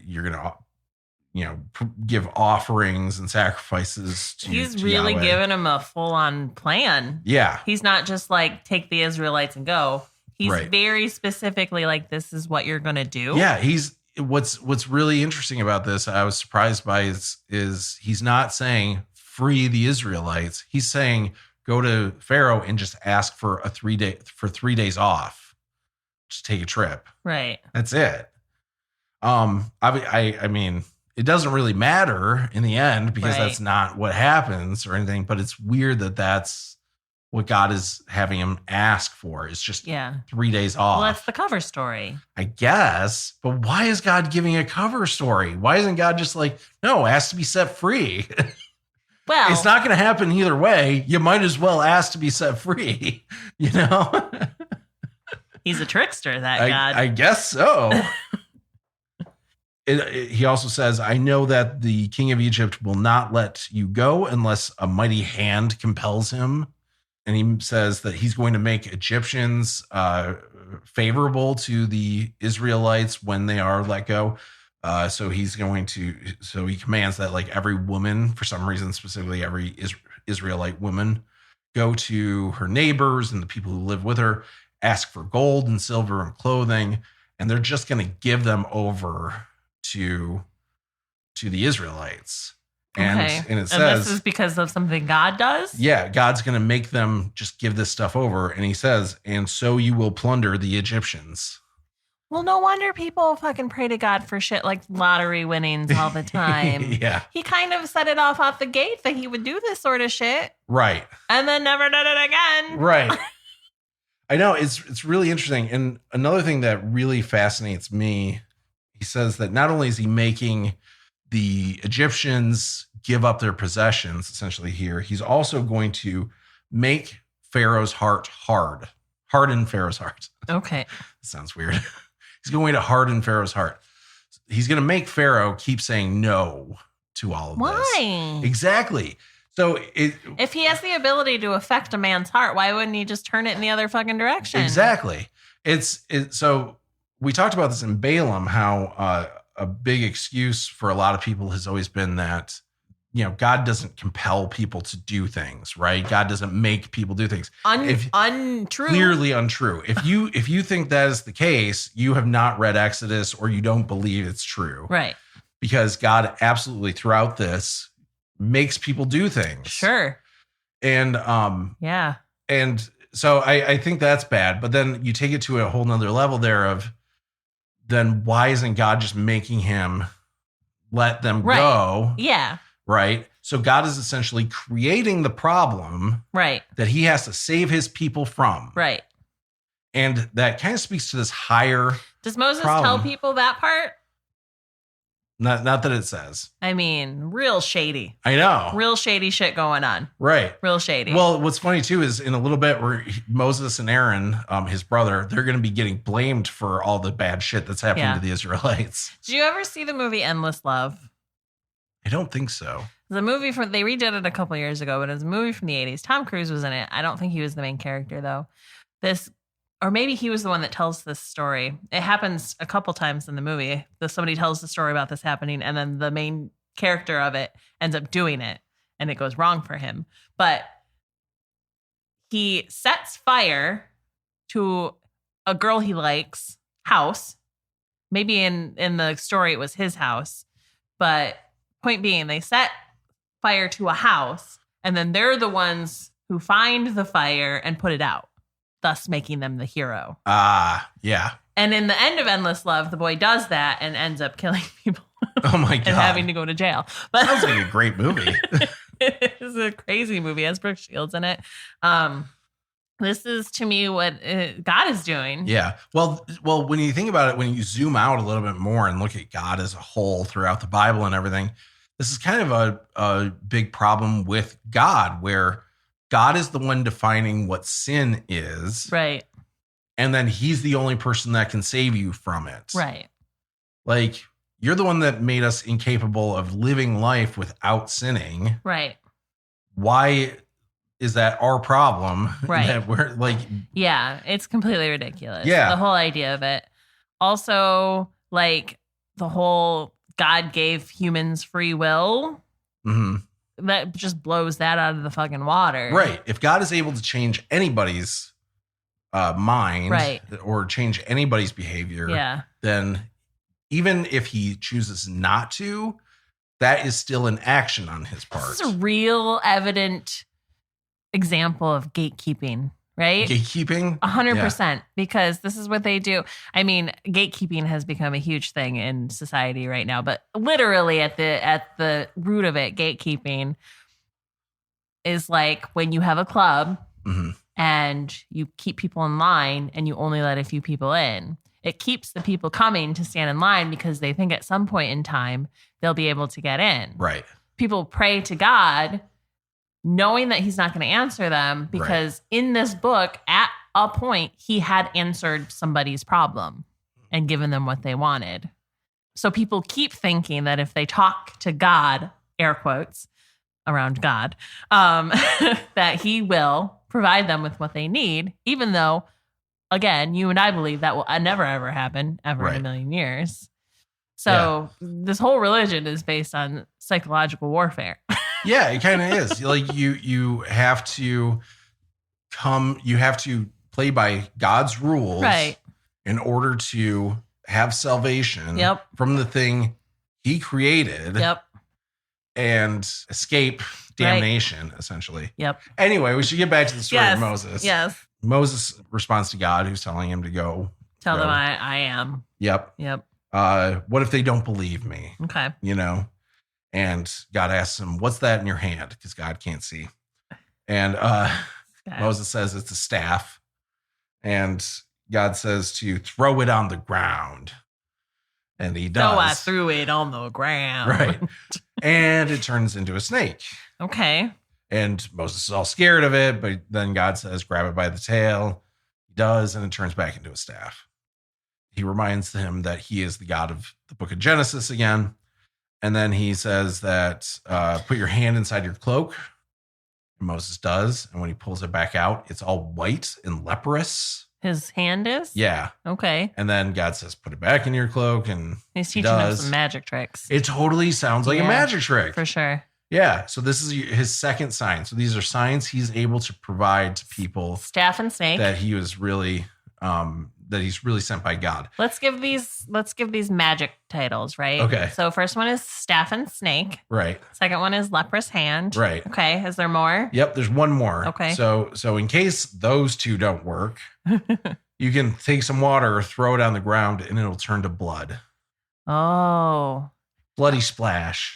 you're going to, give offerings and sacrifices to He's really Yahweh. giving him a full-on plan. Yeah. He's not just like, take the Israelites and go. He's very specifically like, this is what you're going to do. Yeah. What's really interesting about this, I was surprised by, is he's not saying free the Israelites. He's saying go to Pharaoh and just ask for 3 days off. Just take a trip. Right. That's it. I mean, it doesn't really matter in the end, because that's not what happens or anything, but it's weird that that's what God is having him ask for. It's just 3 days off. Well, that's the cover story, I guess. But why is God giving a cover story? Why isn't God just like, no, it has to be set free? Well, it's not going to happen either way. You might as well ask to be set free, He's a trickster, that God. I guess so. He also says, I know that the king of Egypt will not let you go unless a mighty hand compels him. And he says that he's going to make Egyptians favorable to the Israelites when they are let go. So he commands that like every woman, for some reason, specifically every Israelite woman, go to her neighbors and the people who live with her, ask for gold and silver and clothing, and they're just going to give them over to the Israelites. And it says, this is because of something God does? Yeah, God's going to make them just give this stuff over. And he says, and so you will plunder the Egyptians. Well, no wonder people fucking pray to God for shit like lottery winnings all the time. Yeah. He kind of set it off the gate that he would do this sort of shit. Right. And then never did it again. Right. I know, it's really interesting. And another thing that really fascinates me, he says that not only is he making the Egyptians give up their possessions, essentially here, he's also going to make Pharaoh's heart harden Pharaoh's heart. Okay. That sounds weird. He's going to harden Pharaoh's heart. He's going to make Pharaoh keep saying no to all of this. Why? Exactly. So if he has the ability to affect a man's heart, why wouldn't he just turn it in the other fucking direction? Exactly. So we talked about this in Balaam, how a big excuse for a lot of people has always been that, God doesn't compel people to do things, right? God doesn't make people do things. Untrue. Clearly untrue. If you think that is the case, you have not read Exodus, or you don't believe it's true. Right. Because God absolutely throughout this makes people do things. Sure. And yeah. And so I think that's bad. But then you take it to a whole nother level there of then why isn't God just making him let them Right. go? Yeah. Right. So God is essentially creating the problem Right. that he has to save his people from. Right. And that kind of speaks to this higher Does Moses problem. tell people that part? Not that it says. I mean, real shady. I know. Real shady shit going on. Right. Real shady. Well, what's funny too is in a little bit where Moses and Aaron, his brother, they're going to be getting blamed for all the bad shit that's happening to the Israelites. Did you ever see the movie Endless Love? I don't think so. The movie they redid it a couple years ago, but it was a movie from the 80s. Tom Cruise was in it. I don't think he was the main character though. Or maybe he was the one that tells this story. It happens a couple times in the movie. Somebody tells the story about this happening, and then the main character of it ends up doing it, and it goes wrong for him. But he sets fire to a girl he likes' house. Maybe in the story it was his house. But point being, they set fire to a house, and then they're the ones who find the fire and put it out, thus making them the hero. Yeah. And in the end of Endless Love, the boy does that and ends up killing people. Oh my God. And having to go to jail. But sounds like a great movie. It's a crazy movie. It has Brooke Shields in it. This is to me what God is doing. Yeah. Well, when you think about it, when you zoom out a little bit more and look at God as a whole throughout the Bible and everything, this is kind of a big problem with God, where God is the one defining what sin is. Right. And then he's the only person that can save you from it. Right. Like, you're the one that made us incapable of living life without sinning. Right. Why is that our problem? Right. That we're like, yeah, it's completely ridiculous. Yeah. The whole idea of it. Also, like the whole God gave humans free will. mm-hmm. That just blows that out of the fucking water. Right. If God is able to change anybody's mind, right, or change anybody's behavior, yeah, then even if he chooses not to, that is still an action on his part. This is a real evident example of gatekeeping, right? Gatekeeping? 100%, because this is what they do. I mean, gatekeeping has become a huge thing in society right now, but literally at the root of it, gatekeeping is like when you have a club mm-hmm. and you keep people in line and you only let a few people in. It keeps the people coming to stand in line because they think at some point in time they'll be able to get in. Right. People pray to God knowing that he's not going to answer them because in this book, at a point, he had answered somebody's problem and given them what they wanted. So people keep thinking that if they talk to God, air quotes, around God, that he will provide them with what they need, even though, again, you and I believe that will never, ever happen ever in a million years. So this whole religion is based on psychological warfare. Yeah, it kind of is. Like you have to play by God's rules, right, in order to have salvation from the thing he created, and escape damnation, essentially. Yep. Anyway, we should get back to the story of Moses. Yes. Moses responds to God, who's telling him to go. Tell them I am. Yep. What if they don't believe me? Okay. And God asks him, what's that in your hand? Because God can't see. And Moses says it's a staff. And God says to throw it on the ground. And he does. So I threw it on the ground. Right. And it turns into a snake. Okay. And Moses is all scared of it. But then God says, grab it by the tail. He does. And it turns back into a staff. He reminds him that he is the God of the book of Genesis again. And then he says that put your hand inside your cloak. And Moses does. And when he pulls it back out, it's all white and leprous. His hand is? Yeah. Okay. And then God says, put it back in your cloak. And he's teaching him some magic tricks. It totally sounds like a magic trick. For sure. Yeah. So this is his second sign. So these are signs he's able to provide to people. Staff and snake. That he was really that he's really sent by God. Let's give these magic titles, right? Okay. So first one is staff and snake. Right. Second one is leprous hand. Right. Okay. Is there more? Yep. There's one more. Okay. So in case those two don't work, You can take some water, throw it on the ground, and it'll turn to blood. Oh. Bloody splash.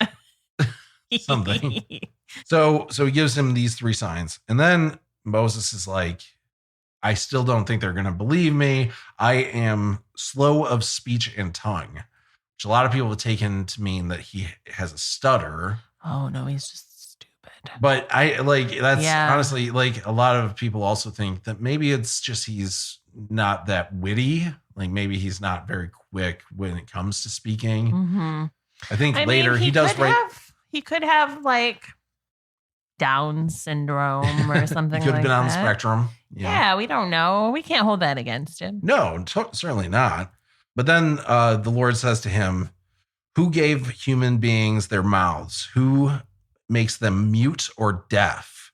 Something. So he gives him these 3 signs. And then Moses is like, I still don't think they're going to believe me. I am slow of speech and tongue, which a lot of people have taken to mean that he has a stutter. Oh, no, he's just stupid. But that's honestly, like, a lot of people also think that maybe it's just he's not that witty. Like, maybe he's not very quick when it comes to speaking. Mm-hmm. I think later he does He could have like Down syndrome or something. Could have like been that. on the spectrum. Yeah, we don't know. We can't hold that against him. No, certainly not. But then the Lord says to him, who gave human beings their mouths? Who makes them mute or deaf?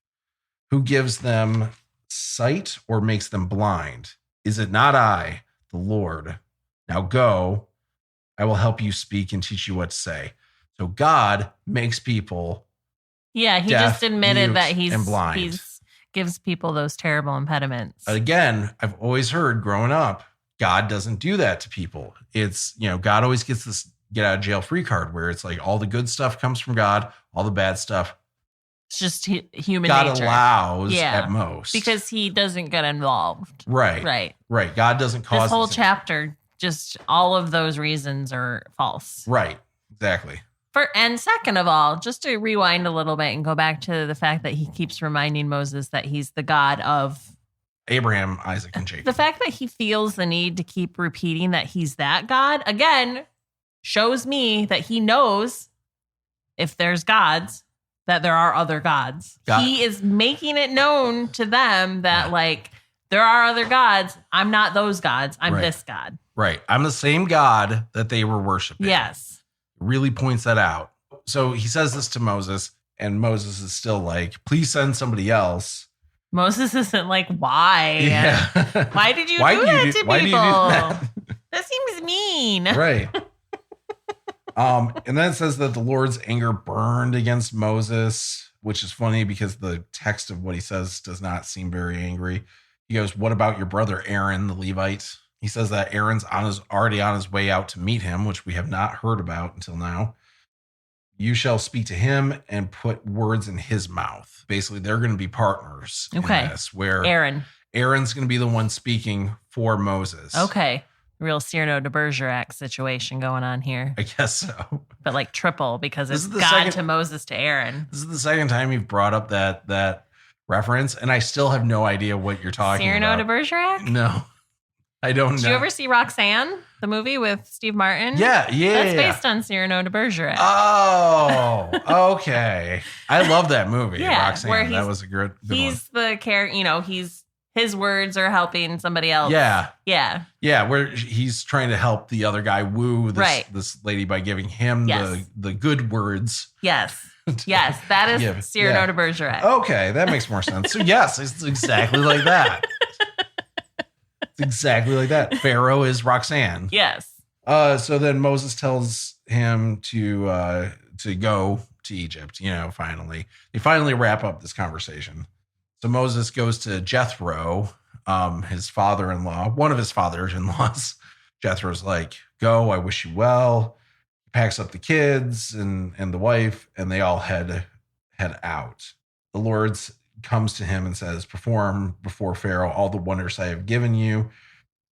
Who gives them sight or makes them blind? Is it not I, the Lord? Now go, I will help you speak and teach you what to say. So God makes people. Yeah, he deaf, just admitted that mute, and blind. he's gives people those terrible impediments. Again, I've always heard growing up, God doesn't do that to people. It's, God always gets this get out of jail free card where it's like all the good stuff comes from God, all the bad stuff. It's just human God nature. allows at most. Because he doesn't get involved. Right. God doesn't cause this whole chapter, just all of those reasons are false. Right. Exactly. And second of all, just to rewind a little bit and go back to the fact that he keeps reminding Moses that he's the God of Abraham, Isaac, and Jacob. The fact that he feels the need to keep repeating that he's that God, again, shows me that he knows if there's gods, that there are other gods. He is making it known to them that, like, there are other gods. I'm not those gods. I'm this God. Right. I'm the same God that they were worshiping. Yes. Really points that out. So he says this to Moses, and Moses is still like, please send somebody else. Moses isn't like, why? Yeah. Why did you do that to people? Why do you do that? That seems mean. Right. And then it says that the Lord's anger burned against Moses, which is funny because the text of what he says does not seem very angry. He goes, what about your brother Aaron, the Levite? He says that Aaron's already on his way out to meet him, which we have not heard about until now. You shall speak to him and put words in his mouth. Basically, they're going to be partners in this, where Aaron's going to be the one speaking for Moses. Okay. Real Cyrano de Bergerac situation going on here. I guess so. But like triple, because it's God to Moses to Aaron. This is the second time you've brought up that reference, and I still have no idea what you're talking about. Cyrano de Bergerac? No. I don't know. Did you ever see Roxanne, the movie with Steve Martin? Yeah. That's based on Cyrano de Bergerac. Oh, okay. I love that movie, Roxanne. That was a good one. He's the character, his words are helping somebody else. Yeah. Yeah. Yeah, where he's trying to help the other guy woo this lady by giving him the good words. Yes. Yes, that is Cyrano de Bergerac. Okay, that makes more sense. So yes, it's exactly like that. It's exactly like that. Pharaoh is Roxanne. Yes. So then Moses tells him to go to Egypt. Finally, they finally wrap up this conversation. So Moses goes to Jethro, his father-in-law, one of his fathers-in-laws. Jethro's like, "Go, I wish you well." He packs up the kids and the wife, and they all head out. The Lord comes to him and says, perform before Pharaoh all the wonders I have given you.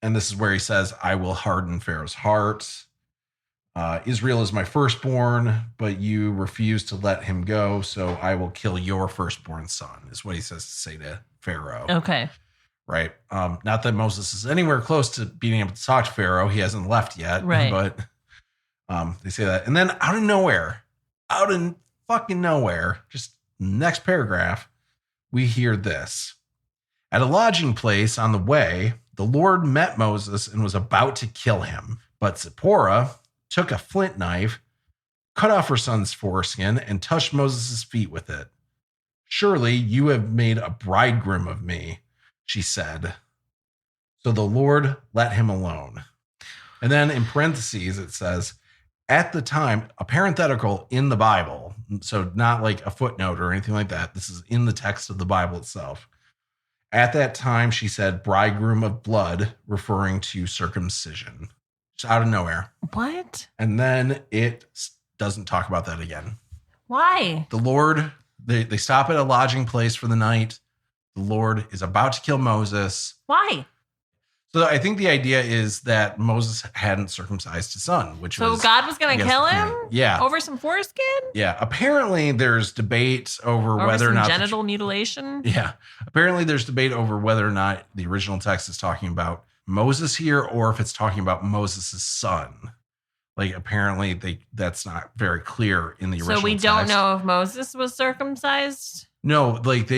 And this is where he says, I will harden Pharaoh's heart. Israel is my firstborn, but you refuse to let him go. So I will kill your firstborn son, is what he says to say to Pharaoh. Okay. Right. Not that Moses is anywhere close to being able to talk to Pharaoh. He hasn't left yet. Right. But they say that. And then out of fucking nowhere, just next paragraph, we hear this. At a lodging place on the way, the Lord met Moses and was about to kill him. But Zipporah took a flint knife, cut off her son's foreskin, and touched Moses' feet with it. Surely you have made a bridegroom of me, she said. So the Lord let him alone. And then in parentheses, it says, at the time, a parenthetical in the Bible, so not like a footnote or anything like that. This is in the text of the Bible itself. At that time, she said bridegroom of blood, referring to circumcision. Just out of nowhere. What? And then it doesn't talk about that again. Why? The Lord, they stop at a lodging place for the night. The Lord is about to kill Moses. Why? So I think the idea is that Moses hadn't circumcised his son, which So was God was going to kill him? Yeah. Over some foreskin? Yeah. Apparently there's debate over whether or some not genital mutilation? Yeah. Apparently there's debate over whether or not the original text is talking about Moses here or if it's talking about Moses' son. Like apparently that's not very clear in the original text. So we don't know if Moses was circumcised? No, like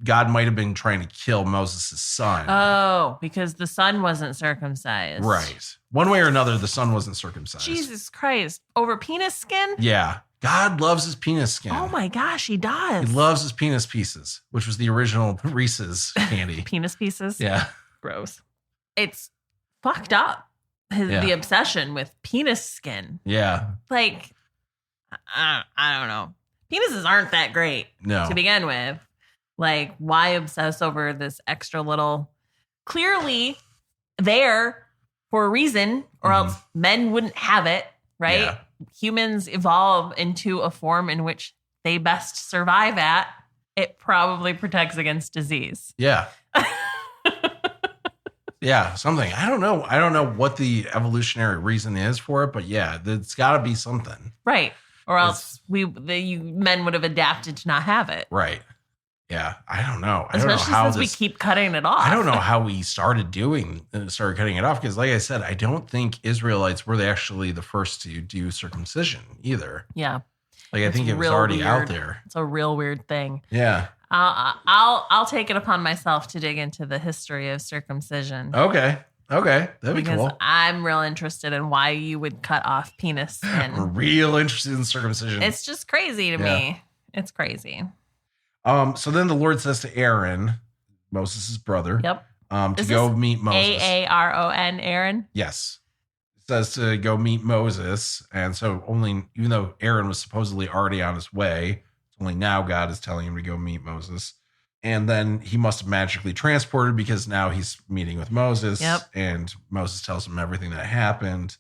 God might have been trying to kill Moses' son. Oh, because the son wasn't circumcised. Right. One way or another, the son wasn't circumcised. Jesus Christ. Over penis skin? Yeah. God loves his penis skin. Oh my gosh, he does. He loves his penis pieces, which was the original Reese's candy. Penis pieces? Yeah. Gross. It's fucked up. The obsession with penis skin. Yeah. Like, I don't know. Penises aren't that great to begin with. Like, why obsess over this extra little, clearly there for a reason, or else men wouldn't have it, right? Yeah. Humans evolve into a form in which they best survive at. It probably protects against disease. Yeah. Yeah, something. I don't know what the evolutionary reason is for it, but yeah, it's got to be something. Right. Or else men would have adapted to not have it. Right. Yeah. I don't know. Especially since we keep cutting it off. I don't know how we started cutting it off because, like I said, I don't think Israelites were actually the first to do circumcision either. Yeah. Like I think it was already out there. It's a real weird thing. Yeah. I'll take it upon myself to dig into the history of circumcision. Okay. That'd be cool. I'm real interested in why you would cut off penis skin. I'm real interested in circumcision. It's just crazy to me. It's crazy. So then the Lord says to Aaron, Moses' brother, to go meet Moses. Aaron, Aaron? Yes. It says to go meet Moses. And so even though Aaron was supposedly already on his way, it's only now God is telling him to go meet Moses. And then he must have magically transported because now he's meeting with Moses. Yep. And Moses tells him everything that happened.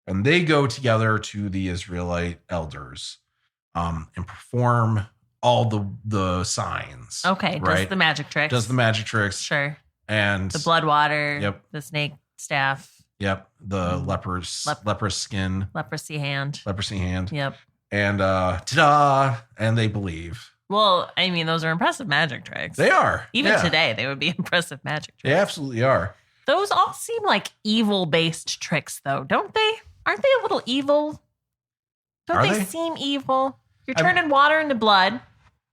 And they go together to the Israelite elders and perform all the signs. Okay. Right? Does the magic tricks. Sure. And the blood water. Yep. The snake staff. Yep. The leprous skin. Leprosy hand. Yep. And ta-da! And they believe. Well, I mean, those are impressive magic tricks. They are. Even today, they would be impressive magic tricks. They absolutely are. Those all seem like evil-based tricks, though, don't they? Aren't they a little evil? Don't they seem evil? You're turning water into blood.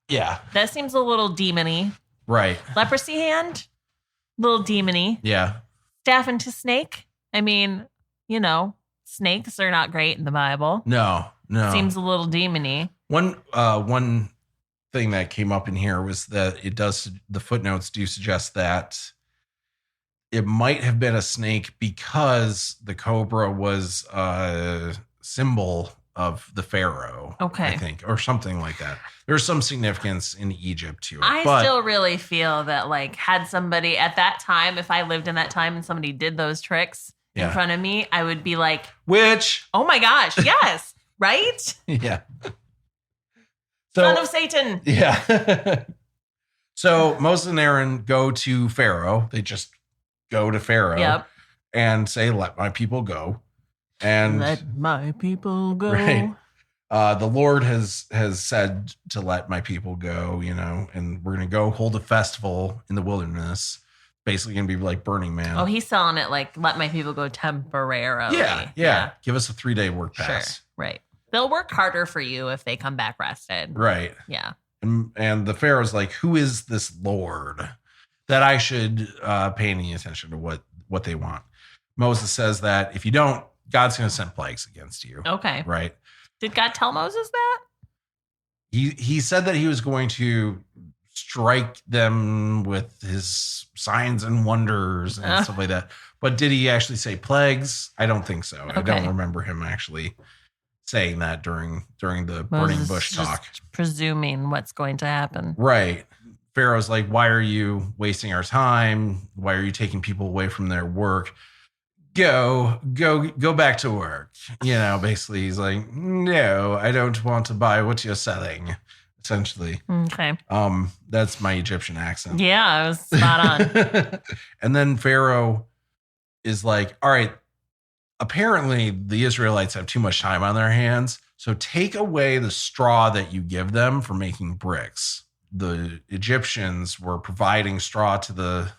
Yeah. That seems a little demony. Right. Leprosy hand? Little demony. Yeah. Staff into snake? I mean, snakes are not great in the Bible. No. Seems a little demony. One thing that came up in here was that the footnotes do suggest that it might have been a snake because the cobra was a symbol of the pharaoh. Okay. I think, or something like that. There's some significance in Egypt to it. I still really feel that, like, had somebody at that time, if I lived in that time and somebody did those tricks in front of me, I would be like, oh my gosh, yes, right? Yeah. Son of Satan. Yeah. So Moses and Aaron go to Pharaoh. They just go to Pharaoh and say, let my people go. And let my people go. Right. The Lord has said to let my people go, and we're going to go hold a festival in the wilderness. Basically going to be like Burning Man. Oh, he's selling it like let my people go temporarily. Yeah. Give us a 3-day work pass. Sure. Right. They'll work harder for you if they come back rested. Right. Yeah. And the Pharaoh's like, who is this Lord that I should pay any attention to what they want? Moses says that if you don't, God's going to send plagues against you. Okay. Right. Did God tell Moses that? He said that he was going to strike them with his signs and wonders and stuff like that. But did he actually say plagues? I don't think so. Okay. I don't remember him actually saying that during the burning bush talk. Just presuming what's going to happen. Right. Pharaoh's like, why are you wasting our time? Why are you taking people away from their work? Go back to work. Basically he's like, no, I don't want to buy what you're selling. Essentially. Okay. That's my Egyptian accent. Yeah, I was spot on. And then Pharaoh is like, all right, apparently the Israelites have too much time on their hands. So take away the straw that you give them for making bricks. The Egyptians were providing straw to the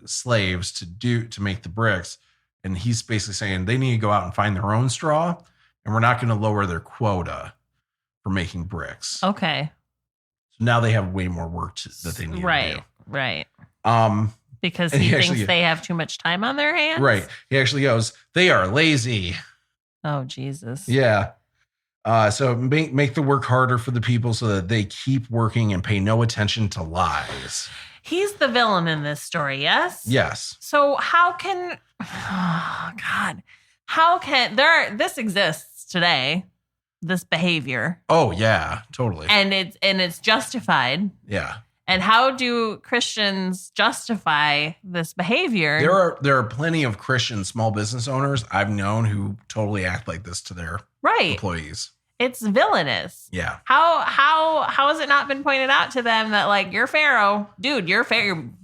slaves to make the bricks. And he's basically saying they need to go out and find their own straw. And we're not going to lower their quota for making bricks. Okay. So now they have way more work that they need to do. Right. Because And he he thinks they have too much time on their hands? Right. He actually goes, they are lazy. Oh, Jesus. Yeah. So make the work harder for the people so that they keep working and pay no attention to lies. He's the villain in this story, yes? Yes. So this exists today, this behavior. Oh, yeah, totally. And it's justified. Yeah. And how do Christians justify this behavior? There are plenty of Christian small business owners I've known who totally act like this to their employees. It's villainous. Yeah. How has it not been pointed out to them that like you're Pharaoh, dude, you're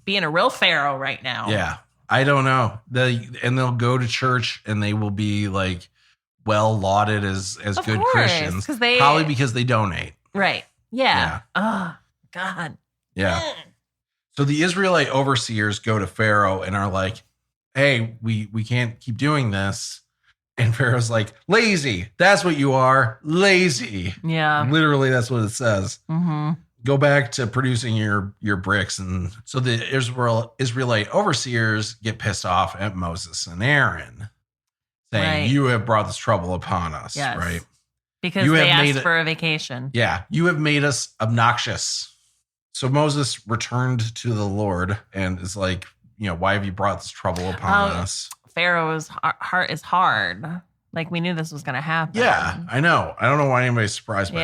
being a real Pharaoh right now? Yeah. I don't know. They'll go to church and they will be like well lauded as good Christians. Probably because they donate. Right. Yeah. Oh, God. Yeah. So the Israelite overseers go to Pharaoh and are like, hey, we can't keep doing this. And Pharaoh's like, lazy. That's what you are. Lazy. Yeah. Literally, that's what it says. Mm-hmm. Go back to producing your bricks. And so the Israelite overseers get pissed off at Moses and Aaron, saying, you have brought this trouble upon us. Yes. Right? Because they asked for a vacation. Yeah. You have made us obnoxious. So Moses returned to the Lord and is like, why have you brought this trouble upon us? Pharaoh's heart is hard. Like we knew this was going to happen. Yeah, I know. I don't know why anybody's surprised by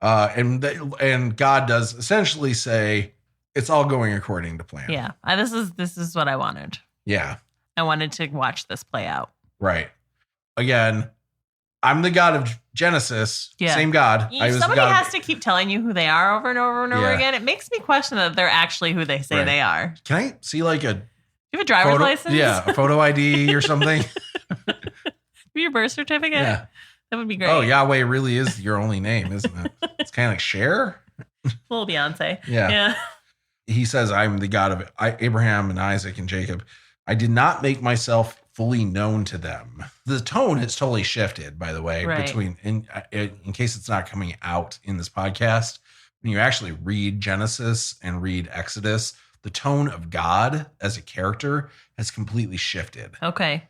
this. And God does essentially say it's all going according to plan. Yeah, this is what I wanted. Yeah, I wanted to watch this play out. Right. Again, I'm the God of Genesis. Yeah. Same God. Somebody has to keep telling you who they are over and over and over again. It makes me question that they're actually who they say they are. Can I see like a you have a driver's license? Yeah, a photo ID or something. Your birth certificate? Yeah. That would be great. Oh, Yahweh really is your only name, isn't it? It's kind of like Cher. Little Beyonce. Yeah. He says, I'm the God of Abraham and Isaac and Jacob. I did not make myself fully known to them. The tone has totally shifted, by the way, between, in case it's not coming out in this podcast, when you actually read Genesis and read Exodus, the tone of God as a character has completely shifted. Okay.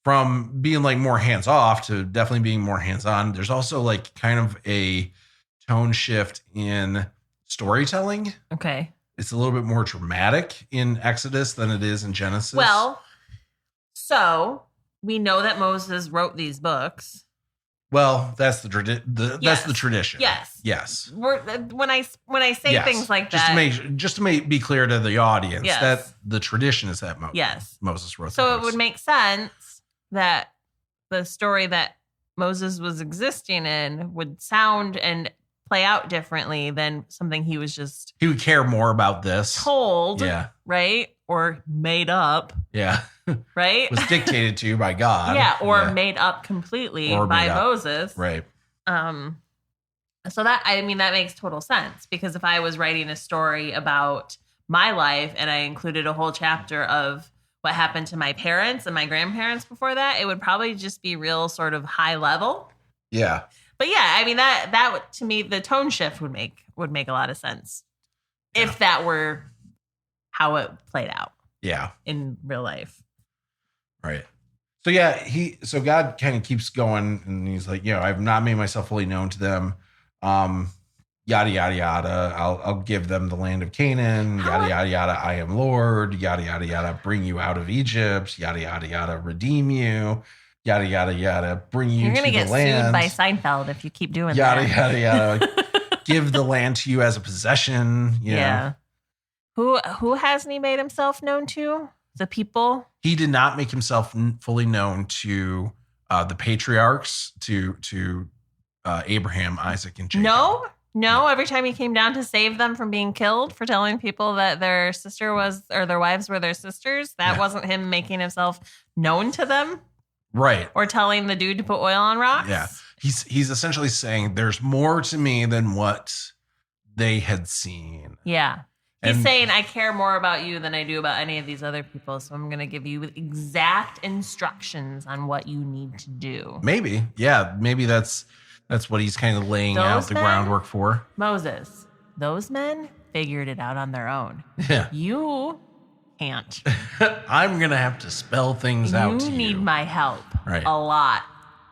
From being like more hands off to definitely being more hands on. There's also like kind of a tone shift in storytelling. Okay. It's a little bit more dramatic in Exodus than it is in Genesis. Well, so we know that Moses wrote these books. Well, that's the tradition. Yes. When I say things like that, just to be clear to the audience, that the tradition is that Moses wrote. So it would make sense that the story that Moses was existing in would sound and play out differently than something he would care more about this told, right, or made up, right, was dictated to by God, made up completely by Moses, right. So that that makes total sense, because if I was writing a story about my life and I included a whole chapter of what happened to my parents and my grandparents before that, it would probably just be real sort of high level. Yeah. But that to me, the tone shift would make a lot of sense if that were how it played out. Yeah. In real life. Right. So so God kind of keeps going, and he's like, I've not made myself fully known to them. Yada, yada, yada. I'll give them the land of Canaan. Yada, yada, yada. I am Lord. Yada, yada, yada. Bring you out of Egypt. Yada, yada, yada. Redeem you. Yada, yada, yada. Bring you to the land. You're going to get sued by Seinfeld if you keep doing that. Yada, yada, yada. give the land to you as a possession. You know. Who hasn't he made himself known to? The people? He did not make himself fully known to the patriarchs, to Abraham, Isaac, and Jacob. No. Every time he came down to save them from being killed for telling people that their sister was, or their wives were their sisters, that wasn't him making himself known to them. Right. Or telling the dude to put oil on rocks. Yeah. He's essentially saying there's more to me than what they had seen. Yeah. He's saying, I care more about you than I do about any of these other people. So I'm going to give you exact instructions on what you need to do. Maybe. Yeah. Maybe that's what he's kind of laying out the groundwork for. Moses, those men figured it out on their own. Yeah. You can't. I'm going to have to spell things out to you. You need my help a lot.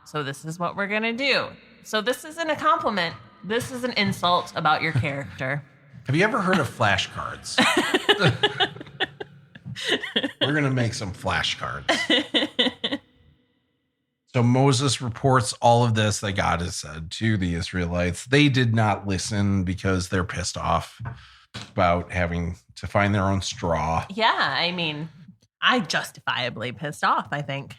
So this is what we're going to do. So this isn't a compliment. This is an insult about your character. Have you ever heard of flashcards? We're going to make some flashcards. So Moses reports all of this that God has said to the Israelites. They did not listen because they're pissed off about having to find their own straw. Yeah, I mean, I justifiably pissed off, I think.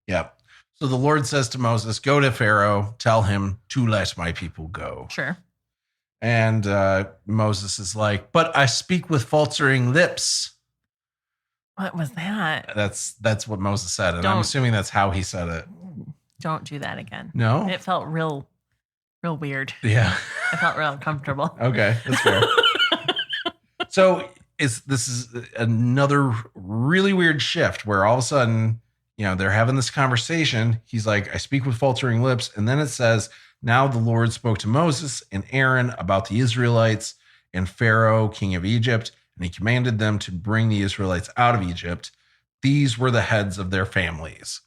Yep. So the Lord says to Moses, go to Pharaoh, tell him to let my people go. Sure. And Moses is like, but I speak with faltering lips. What was that? That's what Moses said. And I'm assuming that's how he said it. Don't do that again. No? It felt real weird. Yeah. I felt real uncomfortable. Okay, that's fair. So this is another really weird shift where all of a sudden, they're having this conversation. He's like, I speak with faltering lips. And then it says, now the Lord spoke to Moses and Aaron about the Israelites and Pharaoh, king of Egypt, and he commanded them to bring the Israelites out of Egypt. These were the heads of their families.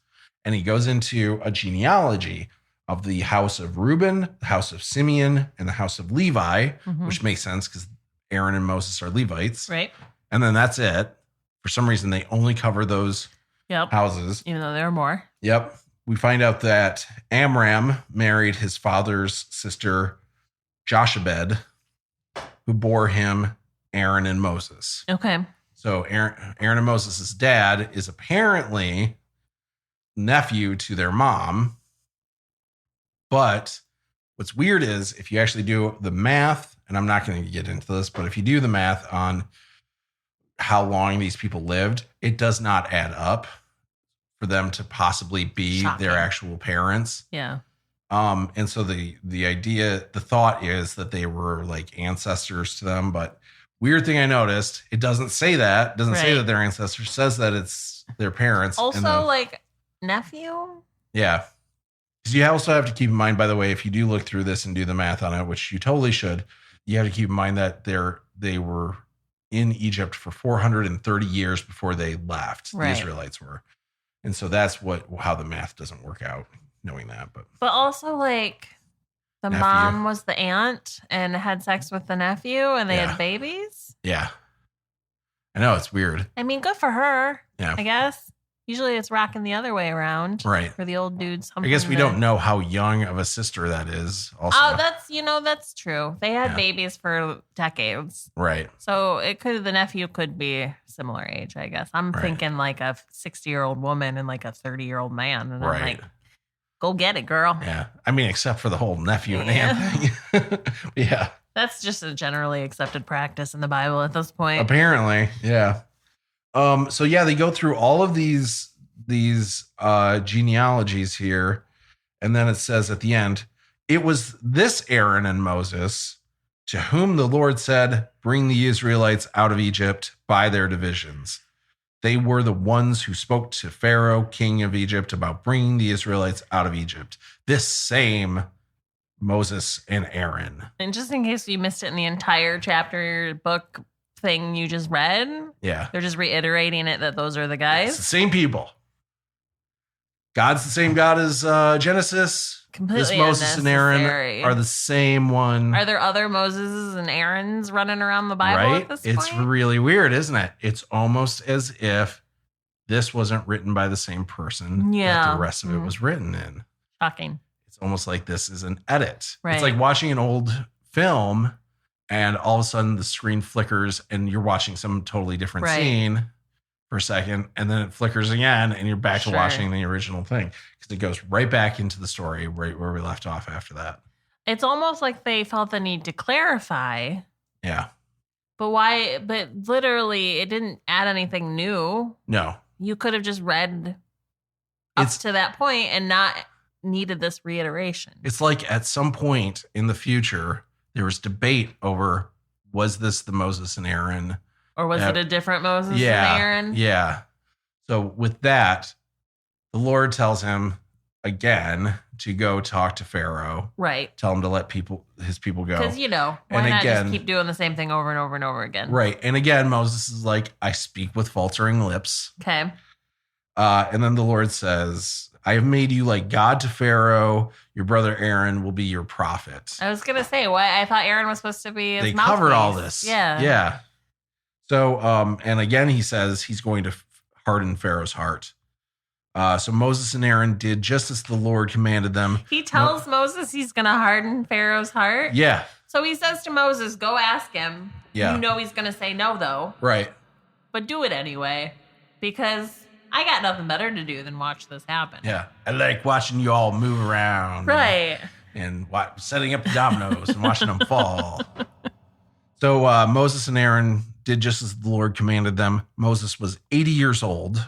And he goes into a genealogy of the house of Reuben, the house of Simeon, and the house of Levi, which makes sense because Aaron and Moses are Levites. Right. And then that's it. For some reason, they only cover those houses. Even though there are more. Yep. We find out that Amram married his father's sister, Jochebed, who bore him Aaron and Moses. Okay. So Aaron and Moses' dad is apparently nephew to their mom. But what's weird is if you actually do the math, and I'm not going to get into this, but if you do the math on how long these people lived, it does not add up for them to possibly be their actual parents. Yeah. And so the thought is that they were like ancestors to them. But weird thing I noticed, it doesn't say that. It doesn't say that they're ancestors. It says that it's their parents. Also, like nephew. Yeah. Because you also have to keep in mind, by the way, if you do look through this and do the math on it, which you totally should, you have to keep in mind that they were in Egypt for 430 years before they left. The Israelites were. And so that's how the math doesn't work out, knowing that. But also, like, the mom was the aunt and had sex with the nephew and they had babies. Yeah. I know, it's weird. I mean, good for her. Yeah. I guess. Usually it's rocking the other way around. Right. For the old dudes. I guess we don't know how young of a sister that is. Also. Oh, that's true. They had babies for decades. Right. So the nephew could be similar age, I guess. I'm thinking like a 60-year-old woman and like a 30-year-old man. And I'm like, go get it, girl. Yeah. I mean, except for the whole nephew and aunt thing. Yeah. That's just a generally accepted practice in the Bible at this point. Apparently. Yeah. So they go through all of these genealogies here. And then it says at the end, it was this Aaron and Moses to whom the Lord said, bring the Israelites out of Egypt by their divisions. They were the ones who spoke to Pharaoh, king of Egypt, about bringing the Israelites out of Egypt. This same Moses and Aaron. And just in case you missed it in the entire chapter book thing you just read. Yeah. They're just reiterating it that those are the guys. It's the same people. God's the same God as Genesis. Completely this Moses and Aaron are the same one. Are there other Moses and Aarons running around the Bible at this point? It's really weird, isn't it? It's almost as if this wasn't written by the same person that the rest of it was written in. Shocking. It's almost like this is an edit. Right. It's like watching an old film, and all of a sudden the screen flickers and you're watching some totally different scene for a second, and then it flickers again and you're back to watching the original thing because it goes right back into the story right where we left off after that. It's almost like they felt the need to clarify. Yeah. But why? But literally, it didn't add anything new. No. You could have just read up to that point and not needed this reiteration. It's like at some point in the future, there was debate over, was this the Moses and Aaron? Or was it a different Moses and Aaron? Yeah. So with that, the Lord tells him again to go talk to Pharaoh. Right. Tell him to let his people go. Because, why not just keep doing the same thing over and over and over again? Right. And again, Moses is like, I speak with faltering lips. Okay. And then the Lord says, I have made you like God to Pharaoh. Your brother Aaron will be your prophet. I was going to say, I thought Aaron was supposed to be his They mouthpiece. covered all this. Yeah. Yeah. So, and again, he says he's going to harden Pharaoh's heart. So Moses and Aaron did just as the Lord commanded them. He tells Moses he's going to harden Pharaoh's heart. Yeah. So he says to Moses, go ask him. Yeah. You know he's going to say no, though. Right. But do it anyway, because I got nothing better to do than watch this happen. Yeah. I like watching you all move around. Right. And setting up the dominoes and watching them fall. So Moses and Aaron did just as the Lord commanded them. Moses was 80 years old.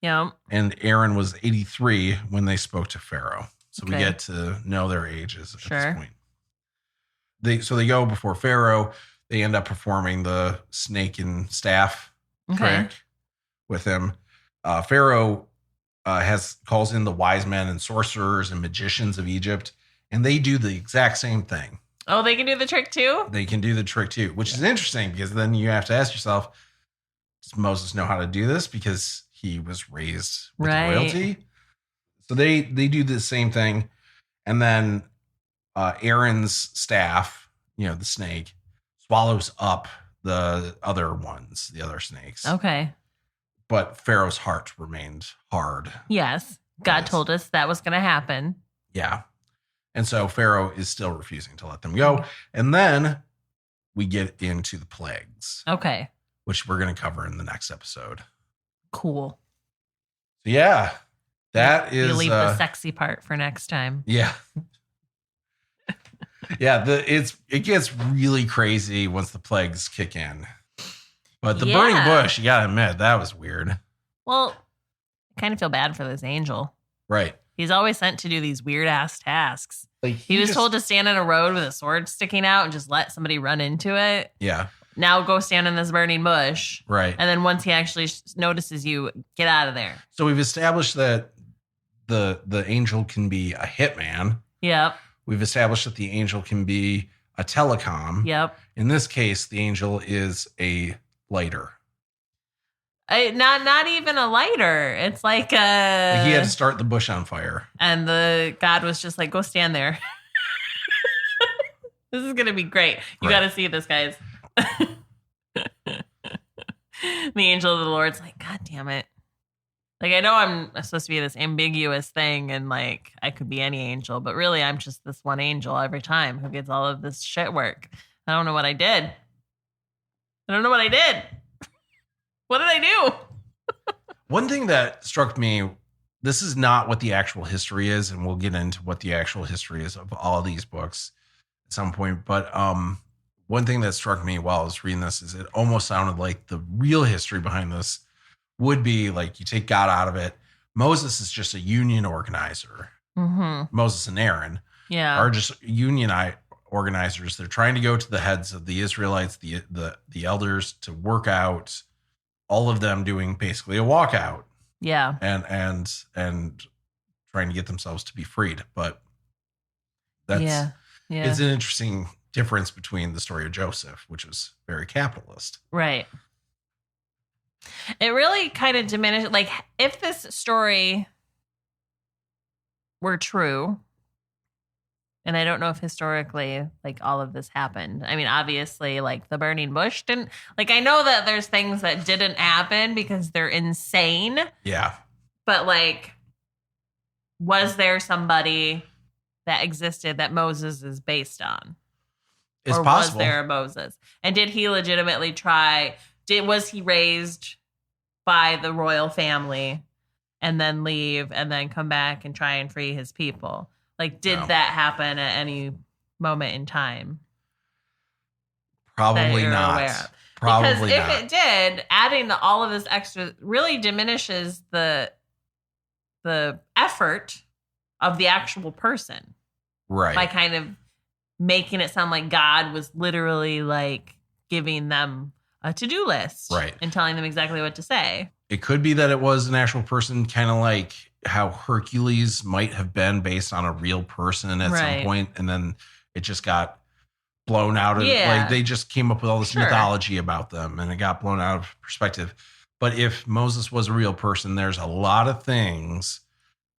Yeah. And Aaron was 83 when they spoke to Pharaoh. So we get to know their ages at this point. So they go before Pharaoh. They end up performing the snake and staff trick with him. Pharaoh calls in the wise men and sorcerers and magicians of Egypt, and they do the exact same thing. Oh, they can do the trick too? They can do the trick too, which is interesting because then you have to ask yourself, does Moses know how to do this? Because he was raised with royalty. So they do the same thing. And then Aaron's staff, the snake, swallows up the other ones, the other snakes. Okay. But Pharaoh's heart remained hard. Yes. God told us that was going to happen. Yeah. And so Pharaoh is still refusing to let them go. And then we get into the plagues. Okay. Which we're going to cover in the next episode. Cool. So yeah, that is... You leave the sexy part for next time. Yeah. Yeah, it gets really crazy once the plagues kick in. But the burning bush, you got to admit, that was weird. Well, I kind of feel bad for this angel. Right. He's always sent to do these weird ass tasks. Like he was told to stand in a road with a sword sticking out and just let somebody run into it. Yeah. Now go stand in this burning bush. Right. And then once he actually notices you, get out of there. So we've established that the angel can be a hitman. Yep. We've established that the angel can be a telecom. Yep. In this case, the angel is a lighter. Not even a lighter. It's like he had to start the bush on fire. And the God was just like, go stand there. This is going to be great. You got to see this, guys. The angel of the Lord's like, God damn it. Like, I know I'm supposed to be this ambiguous thing and like I could be any angel, but really I'm just this one angel every time who gets all of this shit work. I don't know what I did. What did I do? One thing that struck me, this is not what the actual history is, and we'll get into what the actual history is of all these books at some point. But one thing that struck me while I was reading this is it almost sounded like the real history behind this would be like you take God out of it. Moses is just a union organizer. Mm-hmm. Moses and Aaron are just union organizers. They're trying to go to the heads of the Israelites, the elders, to work out. All of them doing basically a walkout. Yeah. And trying to get themselves to be freed. But that's it's an interesting difference between the story of Joseph, which was very capitalist. Right. It really kind of diminished. Like, if this story were true, and I don't know if historically, like, all of this happened. I mean, obviously, like, the burning bush didn't... Like, I know that there's things that didn't happen because they're insane. Yeah. But, like, was there somebody that existed that Moses is based on? It's or possible. was there a Moses? And did he legitimately try? Was he raised by the royal family and then leave and then come back and try and free his people? Like, did No. that happen at any moment in time? Probably that you're not. aware of? Probably because if not. it did, adding all of this extra really diminishes the effort of the actual person Right. by kind of making it sound like God was literally like giving them a to-do list, Right. and telling them exactly what to say. It could be that it was an actual person, kind of like how Hercules might have been based on a real person at some point, and then it just got blown out of like they just came up with all this mythology about them and it got blown out of perspective. But if Moses was a real person, there's a lot of things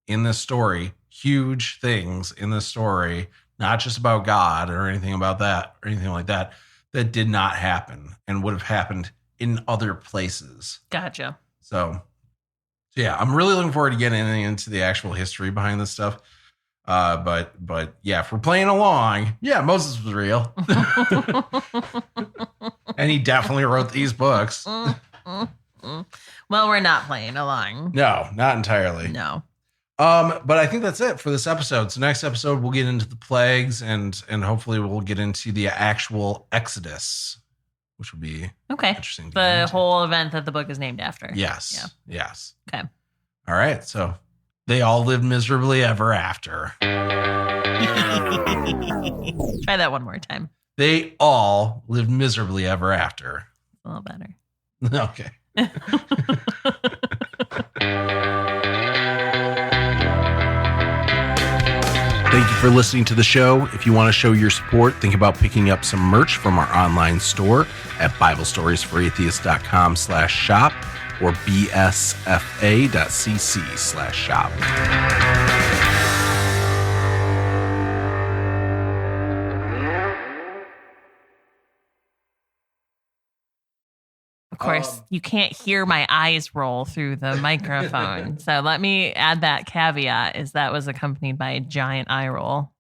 in this story, huge things in this story, not just about God or anything about that or anything like that, that did not happen and would have happened in other places. Gotcha. So yeah, I'm really looking forward to getting into the actual history behind this stuff. But yeah, if we're playing along, yeah, Moses was real. And he definitely wrote these books. Well, we're not playing along. No, not entirely. No. But I think that's it for this episode. So next episode, we'll get into the plagues and hopefully we'll get into the actual Exodus, which would be interesting. The whole event that the book is named after. Yes. Yeah. Yes. Okay. All right. So they all lived miserably ever after. Try that one more time. They all lived miserably ever after. A little better. Okay. Thank you for listening to the show. If you want to show your support, think about picking up some merch from our online store at BibleStoriesForAtheists.com/shop or bsfa.cc/shop. Of course, you can't hear my eyes roll through the microphone. So let me add that caveat, is that was accompanied by a giant eye roll.